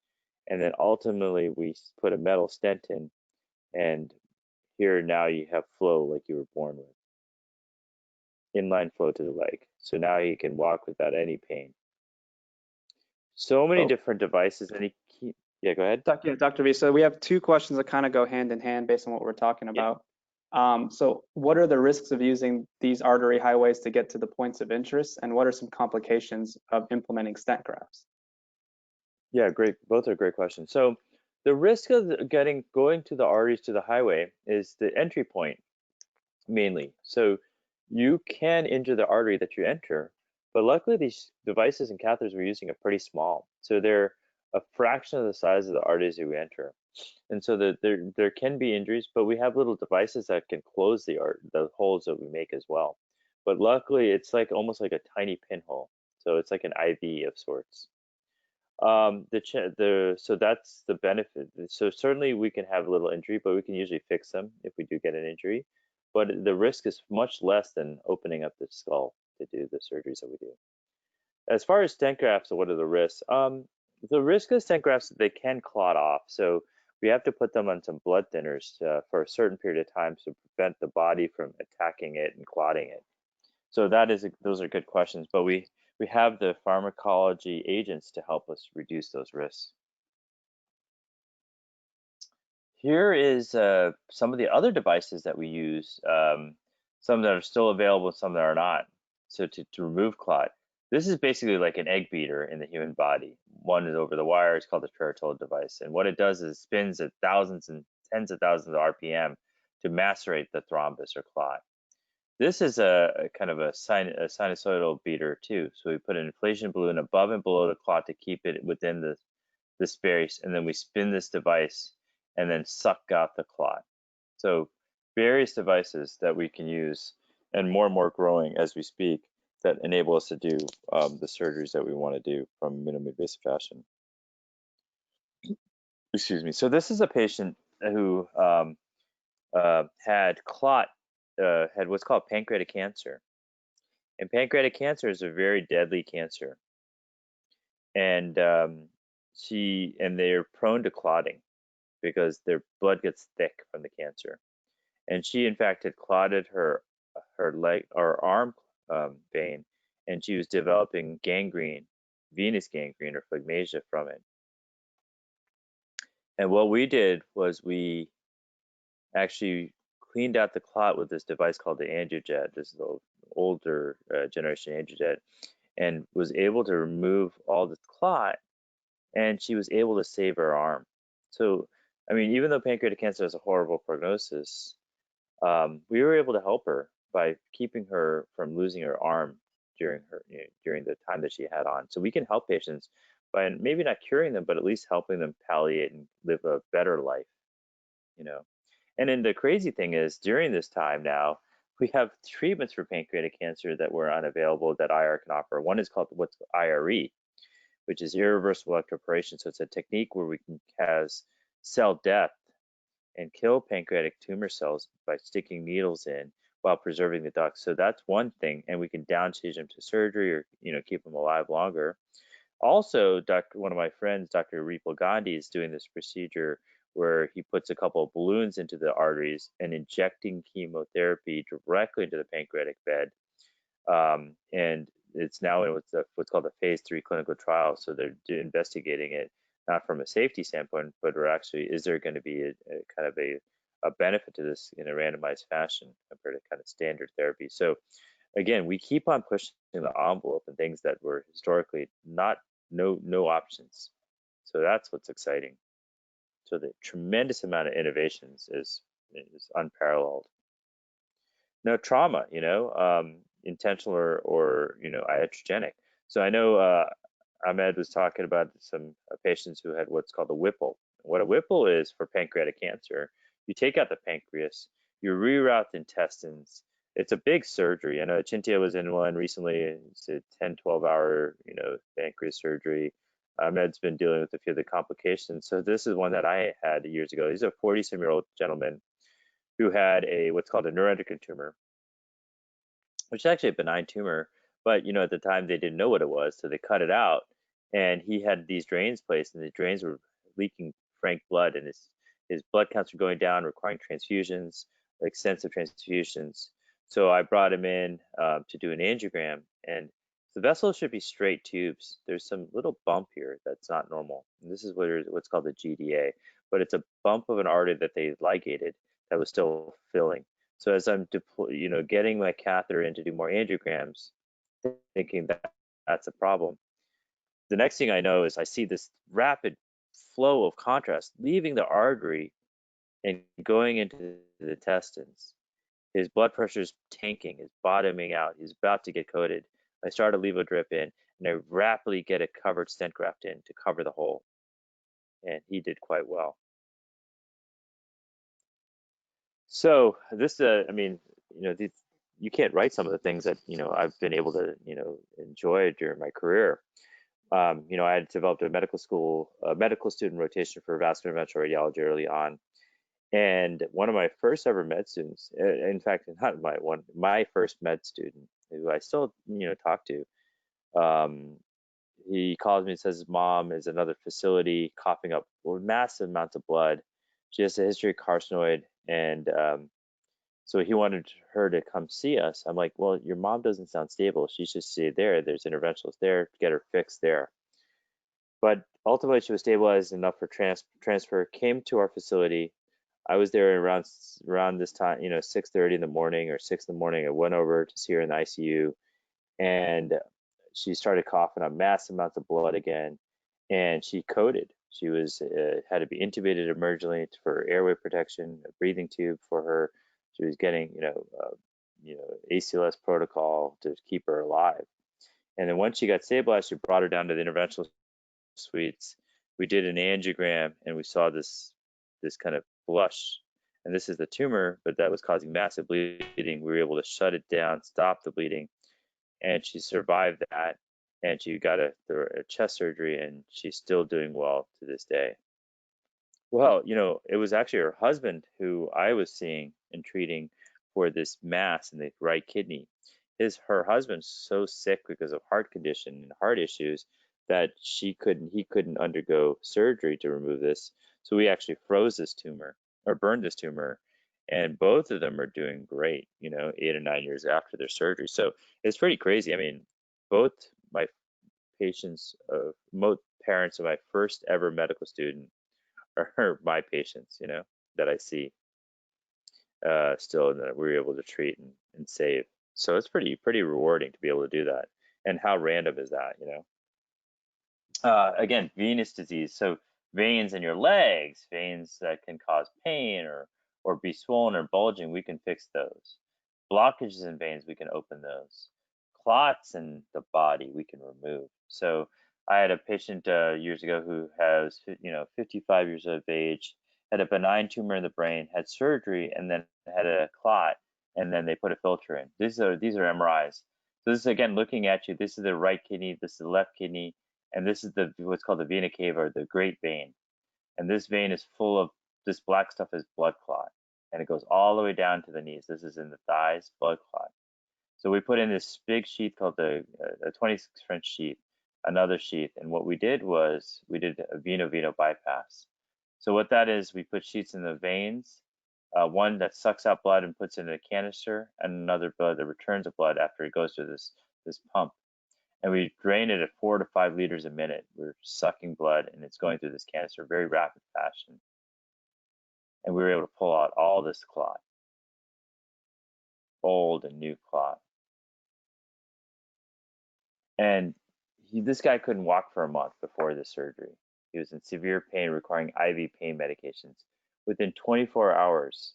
and then ultimately we put a metal stent in, and here now you have flow like you were born with. Inline flow to the leg. So now he can walk without any pain. So many different devices, and yeah, go ahead. Yeah, Dr. V, so we have 2 questions that kind of go hand in hand based on what we're talking about. So what are the risks of using these artery highways to get to the points of interest, and what are some complications of implementing stent grafts? Yeah, great. Both are great questions. So the risk of going to the arteries to the highway is the entry point mainly. So you can injure the artery that you enter, but luckily these devices and catheters we're using are pretty small. So they're a fraction of the size of the arteries that we enter. And so there can be injuries, but we have little devices that can close the holes that we make as well. But luckily it's like almost like a tiny pinhole. So it's like an IV of sorts. So that's the benefit. So certainly we can have a little injury, but we can usually fix them if we do get an injury. but the risk is much less than opening up the skull to do the surgeries that we do. As far as stent grafts, what are the risks? The risk of stent grafts, they can clot off. So we have to put them on some blood thinners for a certain period of time to prevent the body from attacking it and clotting it. So those are good questions, but we have the pharmacology agents to help us reduce those risks. Here is some of the other devices that we use, some that are still available, some that are not. So to remove clot. This is basically like an egg beater in the human body. One is over the wire. It's called the Transarterial device. And what it does is it spins at thousands and tens of thousands of RPM to macerate the thrombus or clot. This is a kind of a sinusoidal beater too. So we put an inflation balloon above and below the clot to keep it within the space. And then we spin this device and then suck out the clot. So various devices that we can use, and more growing as we speak, that enable us to do the surgeries that we want to do from minimally invasive fashion. Excuse me. So this is a patient who had what's called pancreatic cancer. And pancreatic cancer is a very deadly cancer. And they're prone to clotting because their blood gets thick from the cancer. And she, in fact, had clotted her leg or arm vein, and she was developing gangrene, venous gangrene or phlegmasia from it. And what we did was we actually cleaned out the clot with this device called the angiojet. This is the older generation angiojet, and was able to remove all the clot, and she was able to save her arm. So, I mean, even though pancreatic cancer has a horrible prognosis, we were able to help her by keeping her from losing her arm during the time that she had on. So we can help patients by maybe not curing them, but at least helping them palliate and live a better life, And then the crazy thing is, during this time now, we have treatments for pancreatic cancer that were unavailable that IR can offer. One is called what's IRE, which is irreversible electroporation. So it's a technique where we can cause cell death and kill pancreatic tumor cells by sticking needles in while preserving the ducts. So that's one thing, and we can downstage them to surgery or keep them alive longer. Also, one of my friends, Dr. Ripal Gandhi, is doing this procedure where he puts a couple of balloons into the arteries and injecting chemotherapy directly into the pancreatic bed. And it's now in what's called a phase 3 clinical trial. So they're investigating it not from a safety standpoint, but is there going to be a kind of a benefit to this in a randomized fashion compared to kind of standard therapy. So again, we keep on pushing the envelope and things that were historically no options. So that's what's exciting. So the tremendous amount of innovations is unparalleled. Now trauma, intentional or iatrogenic. So I know Ahmed was talking about some patients who had what's called a Whipple. What a Whipple is for pancreatic cancer, you take out the pancreas, you reroute the intestines. It's a big surgery. I know Chintia was in one recently. It's a 10, 12-hour, pancreas surgery. Ahmed's been dealing with a few of the complications. So this is one that I had years ago. He's a 47-year-old gentleman who had what's called a neuroendocrine tumor, which is actually a benign tumor. But, at the time they didn't know what it was, so they cut it out. And he had these drains placed, and the drains were leaking frank blood, and his blood counts were going down, requiring transfusions, extensive transfusions. So I brought him in to do an angiogram, and the vessels should be straight tubes. There's some little bump here that's not normal. And this is what's called the GDA, but it's a bump of an artery that they ligated that was still filling. So as I'm getting my catheter in to do more angiograms, thinking that that's a problem, the next thing I know is I see this rapid flow of contrast leaving the artery and going into the intestines. His blood pressure is tanking, is bottoming out, he's about to get coated. I start a levo drip in, and I rapidly get a covered stent graft in to cover the hole, and he did quite well. So this, you can't write some of the things that I've been able to enjoy during my career. I had developed a medical student rotation for vascular interventional radiology early on, And one of my first ever med students, in fact, not my first med student, who I still, talk to, he calls me and says his mom is in another facility coughing up massive amounts of blood. She has a history of carcinoid, and so he wanted her to come see us. I'm like, well, your mom doesn't sound stable. She should stay there. There's interventionalists there to get her fixed there. But ultimately, she was stabilized enough for transfer. Came to our facility. I was there around this time, 6:30 in the morning or 6 in the morning. I went over to see her in the ICU, and she started coughing up massive amounts of blood again, and she coded. She was had to be intubated emergently for airway protection, a breathing tube for her. She was getting, ACLS protocol to keep her alive. And then once she got stabilized, she brought her down to the interventional suites. We did an angiogram, and we saw this kind of blush. And this is the tumor, but that was causing massive bleeding. We were able to shut it down, stop the bleeding, and she survived that. And she got a chest surgery, and she's still doing well to this day. Well, it was actually her husband who I was seeing and treating for this mass in the right kidney. Her husband's so sick because of heart condition and heart issues that he couldn't undergo surgery to remove this. So we actually froze this tumor or burned this tumor, and both of them are doing great, 8 or 9 years after their surgery. So it's pretty crazy. I mean, both my patients, both parents of my first ever medical student are my patients, that I see still, and that we're able to treat and save. So it's pretty rewarding to be able to do that. And how random is that, Again, venous disease. So veins in your legs, veins that can cause pain or be swollen or bulging, we can fix those. Blockages in veins, we can open those. Clots in the body, we can remove. So I had a patient years ago who has, 55 years of age, had a benign tumor in the brain, had surgery, and then had a clot, and then they put a filter in. These are MRIs. So this is, again, looking at you. This is the right kidney, this is the left kidney, and this is what's called the vena cava, or the great vein. And this vein is full of this black stuff, is blood clot, and it goes all the way down to the knees. This is in the thighs, blood clot. So we put in this big sheath called a 26 French sheath, another sheath, and what we did was we did a veno-veno bypass. So what that is, we put sheets in the veins, one that sucks out blood and puts it in a canister, and another blood that returns the blood after it goes through this pump. And we drain it at 4 to 5 liters a minute. We're sucking blood, and it's going through this canister, very rapid fashion. And we were able to pull out all this clot, old and new clot. And this guy couldn't walk for a month before the surgery. He was in severe pain, requiring IV pain medications. Within 24 hours,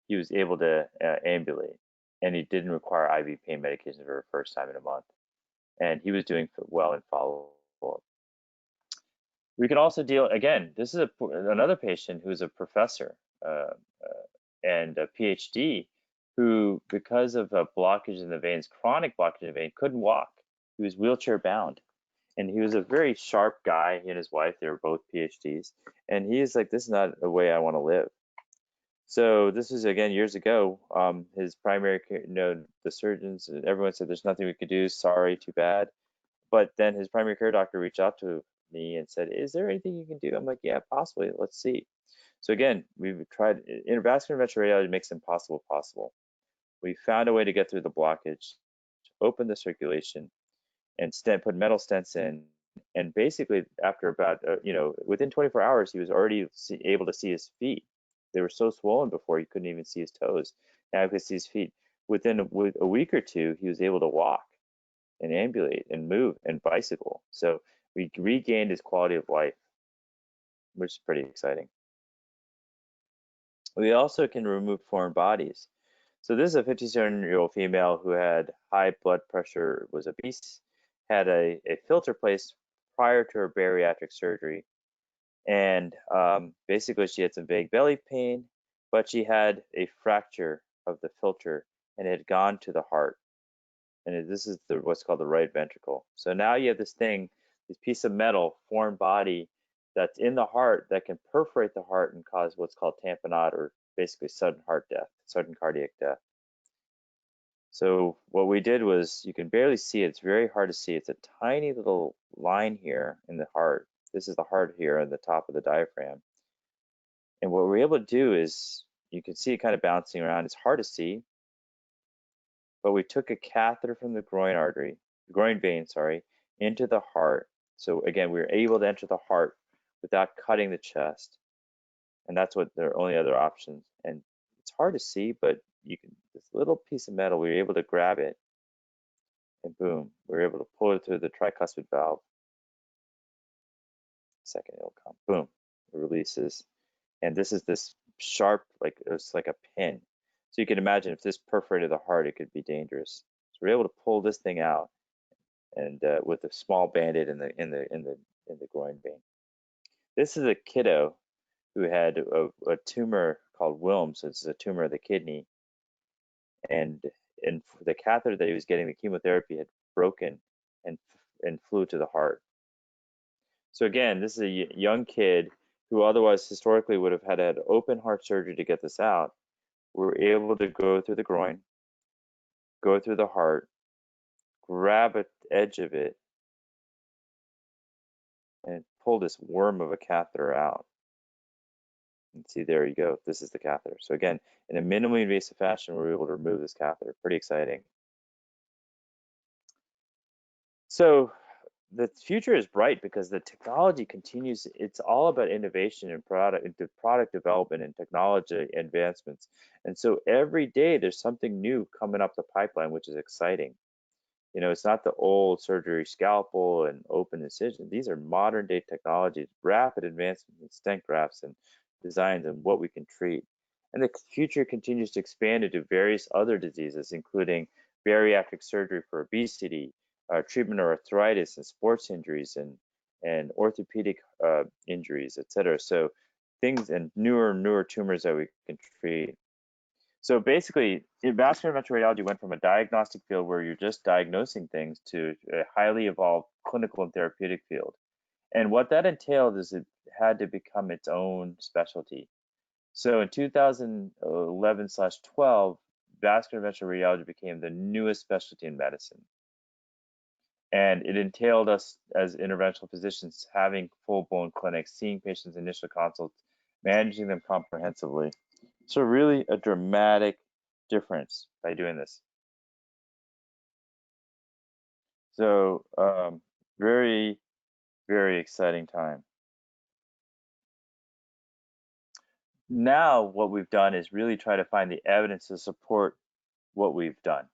he was able to ambulate, and he didn't require IV pain medication for the first time in a month. And he was doing well in follow-up. We can also deal, again, this is another patient who's a professor and a PhD who, because of a blockage in the veins, chronic blockage in the vein, couldn't walk. He was wheelchair bound. And he was a very sharp guy. He and his wife, they were both PhDs. And he is like, this is not a way I want to live. So this is, again, years ago. His primary care, the surgeons, everyone said, there's nothing we can do. Sorry, too bad. But then his primary care doctor reached out to me and said, is there anything you can do? I'm like, yeah, possibly. Let's see. So again, we've tried, vascular interventional radiology makes impossible possible. We found a way to get through the blockage, open the circulation, and put metal stents in. And basically, after about, within 24 hours, he was already able to see his feet. They were so swollen before he couldn't even see his toes. Now he could see his feet. Within a week or two, he was able to walk and ambulate and move and bicycle. So we regained his quality of life, which is pretty exciting. We also can remove foreign bodies. So this is a 57-year-old female who had high blood pressure, was obese, had a filter placed prior to her bariatric surgery. And basically she had some vague belly pain, but she had a fracture of the filter and it had gone to the heart. And this is what's called the right ventricle. So now you have this piece of metal, foreign body, that's in the heart that can perforate the heart and cause what's called tamponade, or basically sudden heart death, sudden cardiac death. So what we did was, you can barely see it. It's very hard to see. It's a tiny little line here in the heart. This is the heart here on the top of the diaphragm. And what we're able to do is, you can see it kind of bouncing around. It's hard to see, but we took a catheter from the groin vein, into the heart. So again, we were able to enter the heart without cutting the chest. And that's what their only other options. And it's hard to see, but you can, this little piece of metal, we were able to grab it, and boom, we were able to pull it through the tricuspid valve. Second, it'll come, boom, it releases. And this is this sharp, like it's like a pin. So you can imagine if this perforated the heart, it could be dangerous. So we're able to pull this thing out, and with a small band-aid in the groin vein. This is a kiddo who had a tumor called Wilms. It's a tumor of the kidney, and the catheter that he was getting the chemotherapy had broken and flew to the heart. So again, this is a young kid who otherwise historically would have had to have open heart surgery to get this out. We're able to go through the groin, go through the heart, grab an edge of it, and pull this worm of a catheter out. And see, there you go. This is the catheter. So again, in a minimally invasive fashion, we're able to remove this catheter. Pretty exciting. So the future is bright because the technology continues. It's all about innovation and product development and technology advancements. And so every day there's something new coming up the pipeline, which is exciting. You know, it's not the old surgery scalpel and open incision. These are modern day technologies, rapid advancements in stent grafts and designs and what we can treat. And the future continues to expand into various other diseases, including bariatric surgery for obesity, treatment of arthritis and sports injuries, and orthopedic injuries, etc. So things, and newer tumors that we can treat. So basically, vascular interventional radiology went from a diagnostic field where you're just diagnosing things to a highly evolved clinical and therapeutic field. And what that entailed is it had to become its own specialty. So in 2011/12, vascular interventional radiology became the newest specialty in medicine. And it entailed us as interventional physicians having full-blown clinics, seeing patients' initial consults, managing them comprehensively. So really a dramatic difference by doing this. So very, very exciting time. Now what we've done is really try to find the evidence to support what we've done,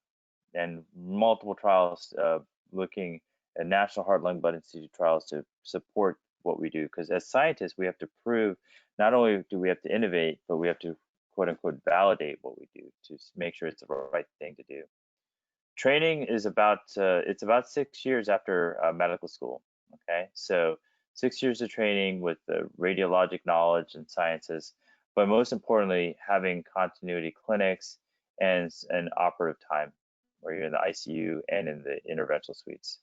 and multiple trials looking at National Heart, Lung, Blood Institute trials to support what we do. Because as scientists, we have to prove, not only do we have to innovate, but we have to quote unquote validate what we do to make sure it's the right thing to do. Training is about, it's about 6 years after medical school, okay? So 6 years of training with the radiologic knowledge and sciences, but most importantly, having continuity clinics and an operative time where you're in the ICU and in the interventional suites.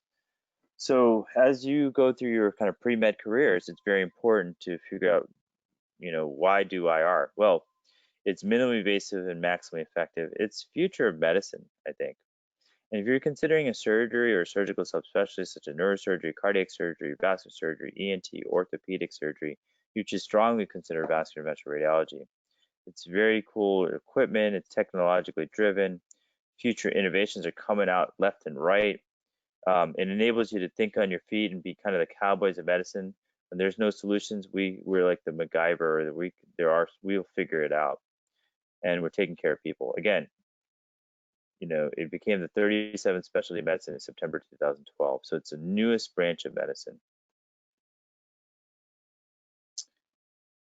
So as you go through your kind of pre-med careers, it's very important to figure out, you know, why do IR? Well, it's minimally invasive and maximally effective. It's future of medicine, I think. And if you're considering a surgery or surgical subspecialty such as neurosurgery, cardiac surgery, vascular surgery, ENT, orthopedic surgery, you should strongly consider vascular interventional radiology. It's very cool equipment, it's technologically driven, future innovations are coming out left and right. It enables you to think on your feet and be kind of the cowboys of medicine. When there's no solutions, we're like the MacGyver, we'll figure it out. And we're taking care of people. Again, you know, it became the 37th specialty of medicine in September 2012. So it's the newest branch of medicine.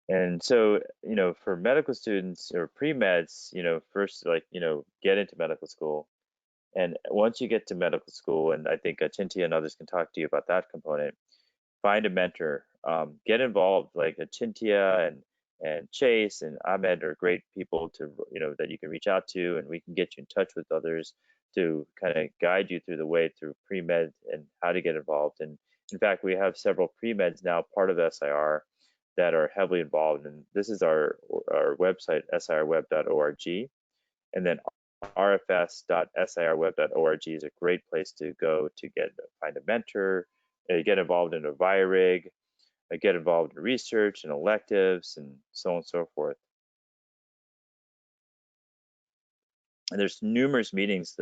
And so, you know, for medical students or pre-meds, you know, first, like, you know, get into medical school. And once you get to medical school, and I think Chintia and others can talk to you about that component, find a mentor, get involved, like Chintia and Chase and Ahmed are great people to, you know, that you can reach out to, and we can get you in touch with others to kind of guide you through the way through pre-med and how to get involved. And In fact, we have several pre-meds now part of SIR that are heavily involved, and this is our website, sirweb.org, and then rfs.sirweb.org is a great place to go to find a mentor, get involved in a VIRIG, get involved in research and electives, and so on and so forth. And there's numerous meetings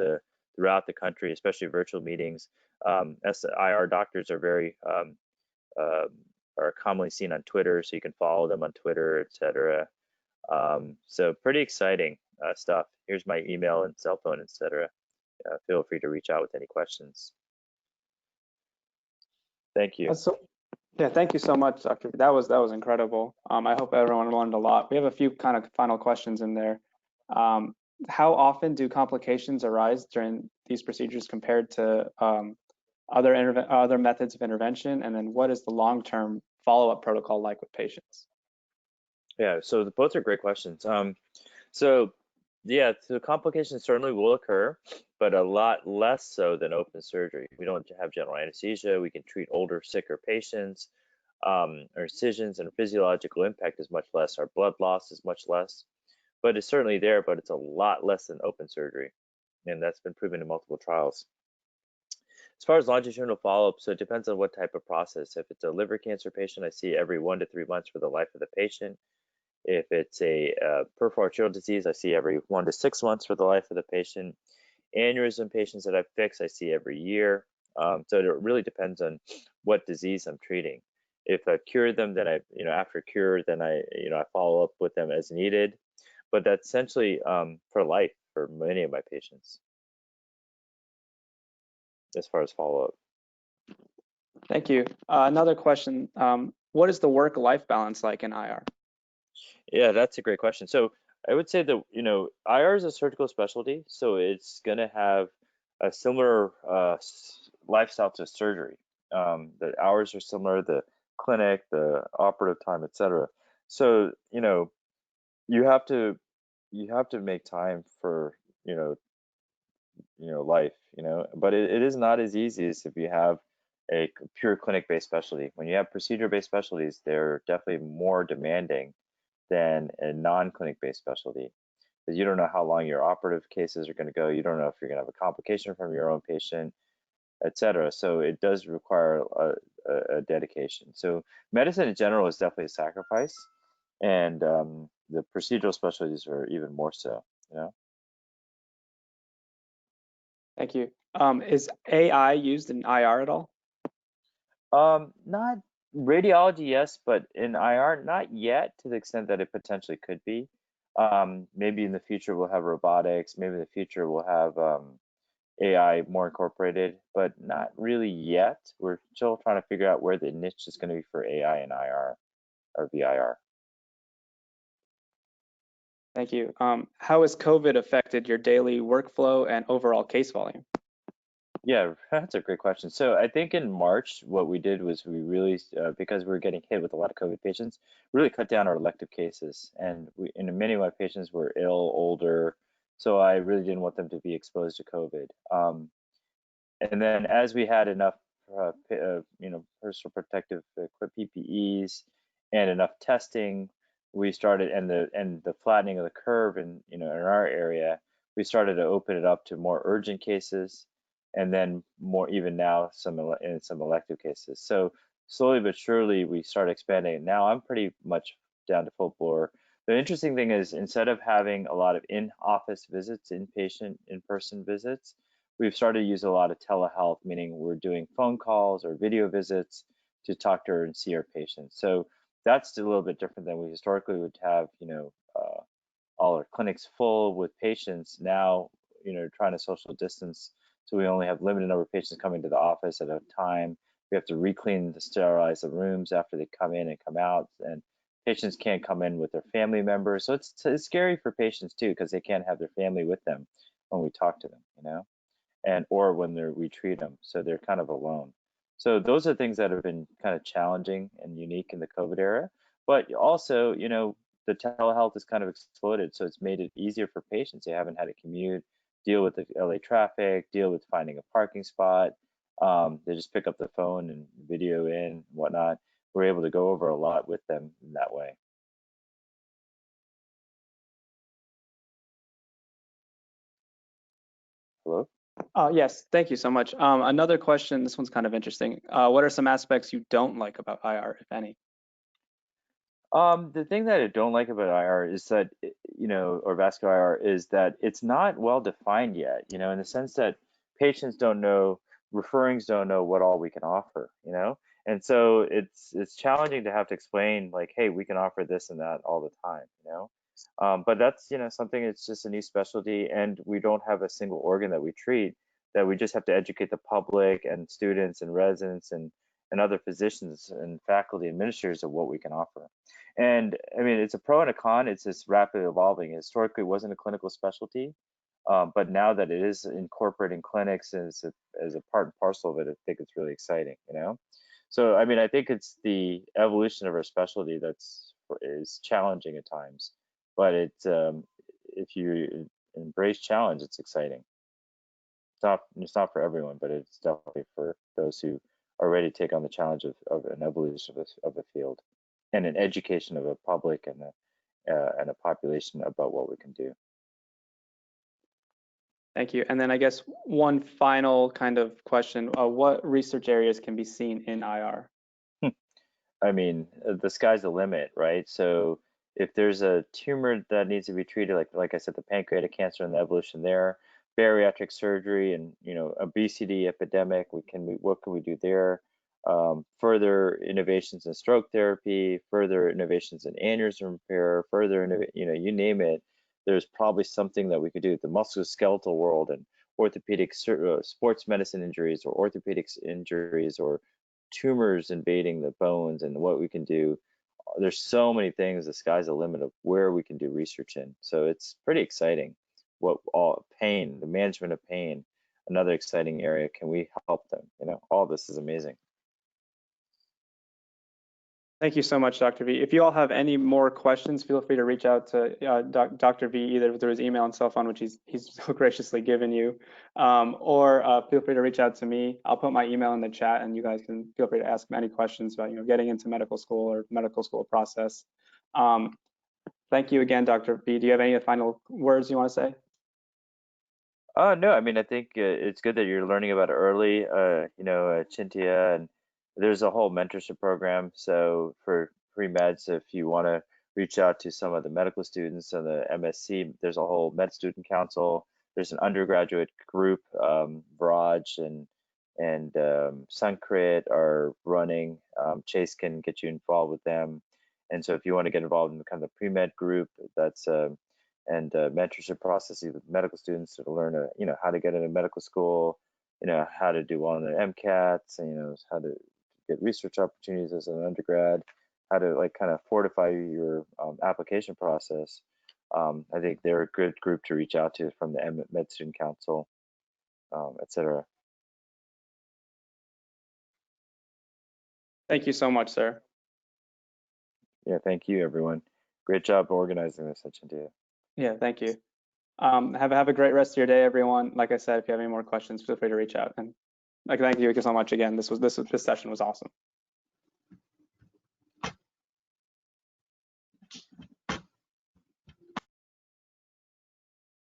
throughout the country, especially virtual meetings. SIR doctors are are commonly seen on Twitter, so you can follow them on Twitter, etc. So pretty exciting stuff. Here's my email and cell phone, etc. Feel free to reach out with any questions. Thank you. Yeah, thank you so much, Dr. That was incredible. I hope everyone learned a lot. We have a few kind of final questions in there. How often do complications arise during these procedures compared to other methods of intervention? And then what is the long-term follow-up protocol like with patients? Yeah, so both are great questions. So complications certainly will occur, but a lot less so than open surgery. We don't have general anesthesia. We can treat older, sicker patients. Our incisions and physiological impact is much less. Our blood loss is much less, but it's certainly there, but it's a lot less than open surgery. And that's been proven in multiple trials. As far as longitudinal follow-up, so it depends on what type of process. If it's a liver cancer patient, I see every 1 to 3 months for the life of the patient. If it's a peripheral arterial disease, I see every 1 to 6 months for the life of the patient. Aneurysm patients that I fix, I see every year. So it really depends on what disease I'm treating. If I've cured them, then after cure, then I follow up with them as needed. But that's essentially for life for many of my patients, as far as follow-up. Thank you. Another question, what is the work-life balance like in IR? Yeah, that's a great question. So I would say that, IR is a surgical specialty, so it's going to have a similar lifestyle to surgery. The hours are similar, the clinic, the operative time, etc. So, you have to make time for, life, but it is not as easy as if you have a pure clinic-based specialty. When you have procedure-based specialties, they're definitely more demanding than a non-clinic-based specialty, because you don't know how long your operative cases are going to go. You don't know if you're going to have a complication from your own patient, etc. So it does require a dedication. So medicine in general is definitely a sacrifice, and the procedural specialties are even more so. Thank you. Is AI used in IR at all? Not radiology, yes, but in IR, not yet, to the extent that it potentially could be. Maybe in the future we'll have robotics. Maybe in the future we'll have AI more incorporated, but not really yet. We're still trying to figure out where the niche is going to be for AI and IR or VIR. Thank you. How has COVID affected your daily workflow and overall case volume? Yeah, that's a great question. So I think in March, what we did was we really, because we were getting hit with a lot of COVID patients, really cut down our elective cases. And many of my patients were ill, older, so I really didn't want them to be exposed to COVID. And then as we had enough, personal protective equipment, PPEs, and enough testing, we started, and the flattening of the curve in our area, we started to open it up to more urgent cases, and then more, even now, some elective cases. So slowly but surely we started expanding. Now I'm pretty much down to full bore. The interesting thing is, instead of having a lot of in-office visits, in-person visits, we've started to use a lot of telehealth, meaning we're doing phone calls or video visits to talk to and see our patients. So that's a little bit different than we historically would have, all our clinics full with patients. Now, trying to social distance, so we only have limited number of patients coming to the office at a time. We have to sterilize the rooms after they come in and come out, and patients can't come in with their family members. So it's scary for patients too, because they can't have their family with them when we talk to them, or when we treat them. So they're kind of alone. So those are things that have been kind of challenging and unique in the COVID era. But also, the telehealth has kind of exploded, so it's made it easier for patients. They haven't had to commute, deal with the LA traffic, deal with finding a parking spot. They just pick up the phone and video in and whatnot. We're able to go over a lot with them in that way. Hello? Yes, thank you so much. Another question, this one's kind of interesting. What are some aspects you don't like about IR, if any? The thing that I don't like about IR is that, or vascular IR, is that it's not well defined yet, in the sense that patients don't know, referrings don't know what all we can offer, and so it's challenging to have to explain like, hey, we can offer this and that all the time, but that's, something, it's just a new specialty, and we don't have a single organ that we treat, that we just have to educate the public and students and residents and other physicians and faculty administrators of what we can offer. And I mean, it's a pro and a con. It's just rapidly evolving. Historically, it wasn't a clinical specialty, but now that it is incorporating clinics as a part and parcel of it, I think it's really exciting, So, I mean, I think it's the evolution of our specialty is challenging at times, but if you embrace challenge, it's exciting. It's not for everyone, but it's definitely for those who are ready to take on the challenge of an evolution of a field and an education of a public and a population about what we can do. Thank you. And then I guess one final kind of question, what research areas can be seen in IR? I mean, the sky's the limit, right? So if there's a tumor that needs to be treated, like I said, the pancreatic cancer and the evolution there, bariatric surgery and, obesity epidemic, what can we do there? Further innovations in stroke therapy, further innovations in aneurysm repair, you name it, there's probably something that we could do. The musculoskeletal world and orthopedic sports medicine injuries or orthopedic injuries or tumors invading the bones and what we can do. There's so many things, the sky's the limit of where we can do research in. So it's pretty exciting. The management of pain, another exciting area. Can we help them? All this is amazing. Thank you so much, Dr. V. If you all have any more questions, feel free to reach out to Dr. V either through his email and cell phone, which he's so graciously given you, or feel free to reach out to me. I'll put my email in the chat, and you guys can feel free to ask any questions about getting into medical school or medical school process. Thank you again, Dr. V. Do you have any final words you want to say? No, I mean, I think it's good that you're learning about it early, Chintia, and there's a whole mentorship program. So for pre-meds, if you want to reach out to some of the medical students and the MSC, there's a whole med student council. There's an undergraduate group, Viraj and Suncrit are running. Chase can get you involved with them. And so if you want to get involved in kind of the pre-med group, that's and mentorship processes with medical students to learn, how to get into medical school, how to do well in their MCATs, and how to get research opportunities as an undergrad, how to kind of fortify your application process. I think they're a good group to reach out to from the Med Student Council, etc. Thank you so much, sir. Yeah, thank you, everyone. Great job organizing this, Chintia. Yeah, thank you. Have a great rest of your day, everyone. Like I said, if you have any more questions, feel free to reach out. And thank you so much again. This session was awesome.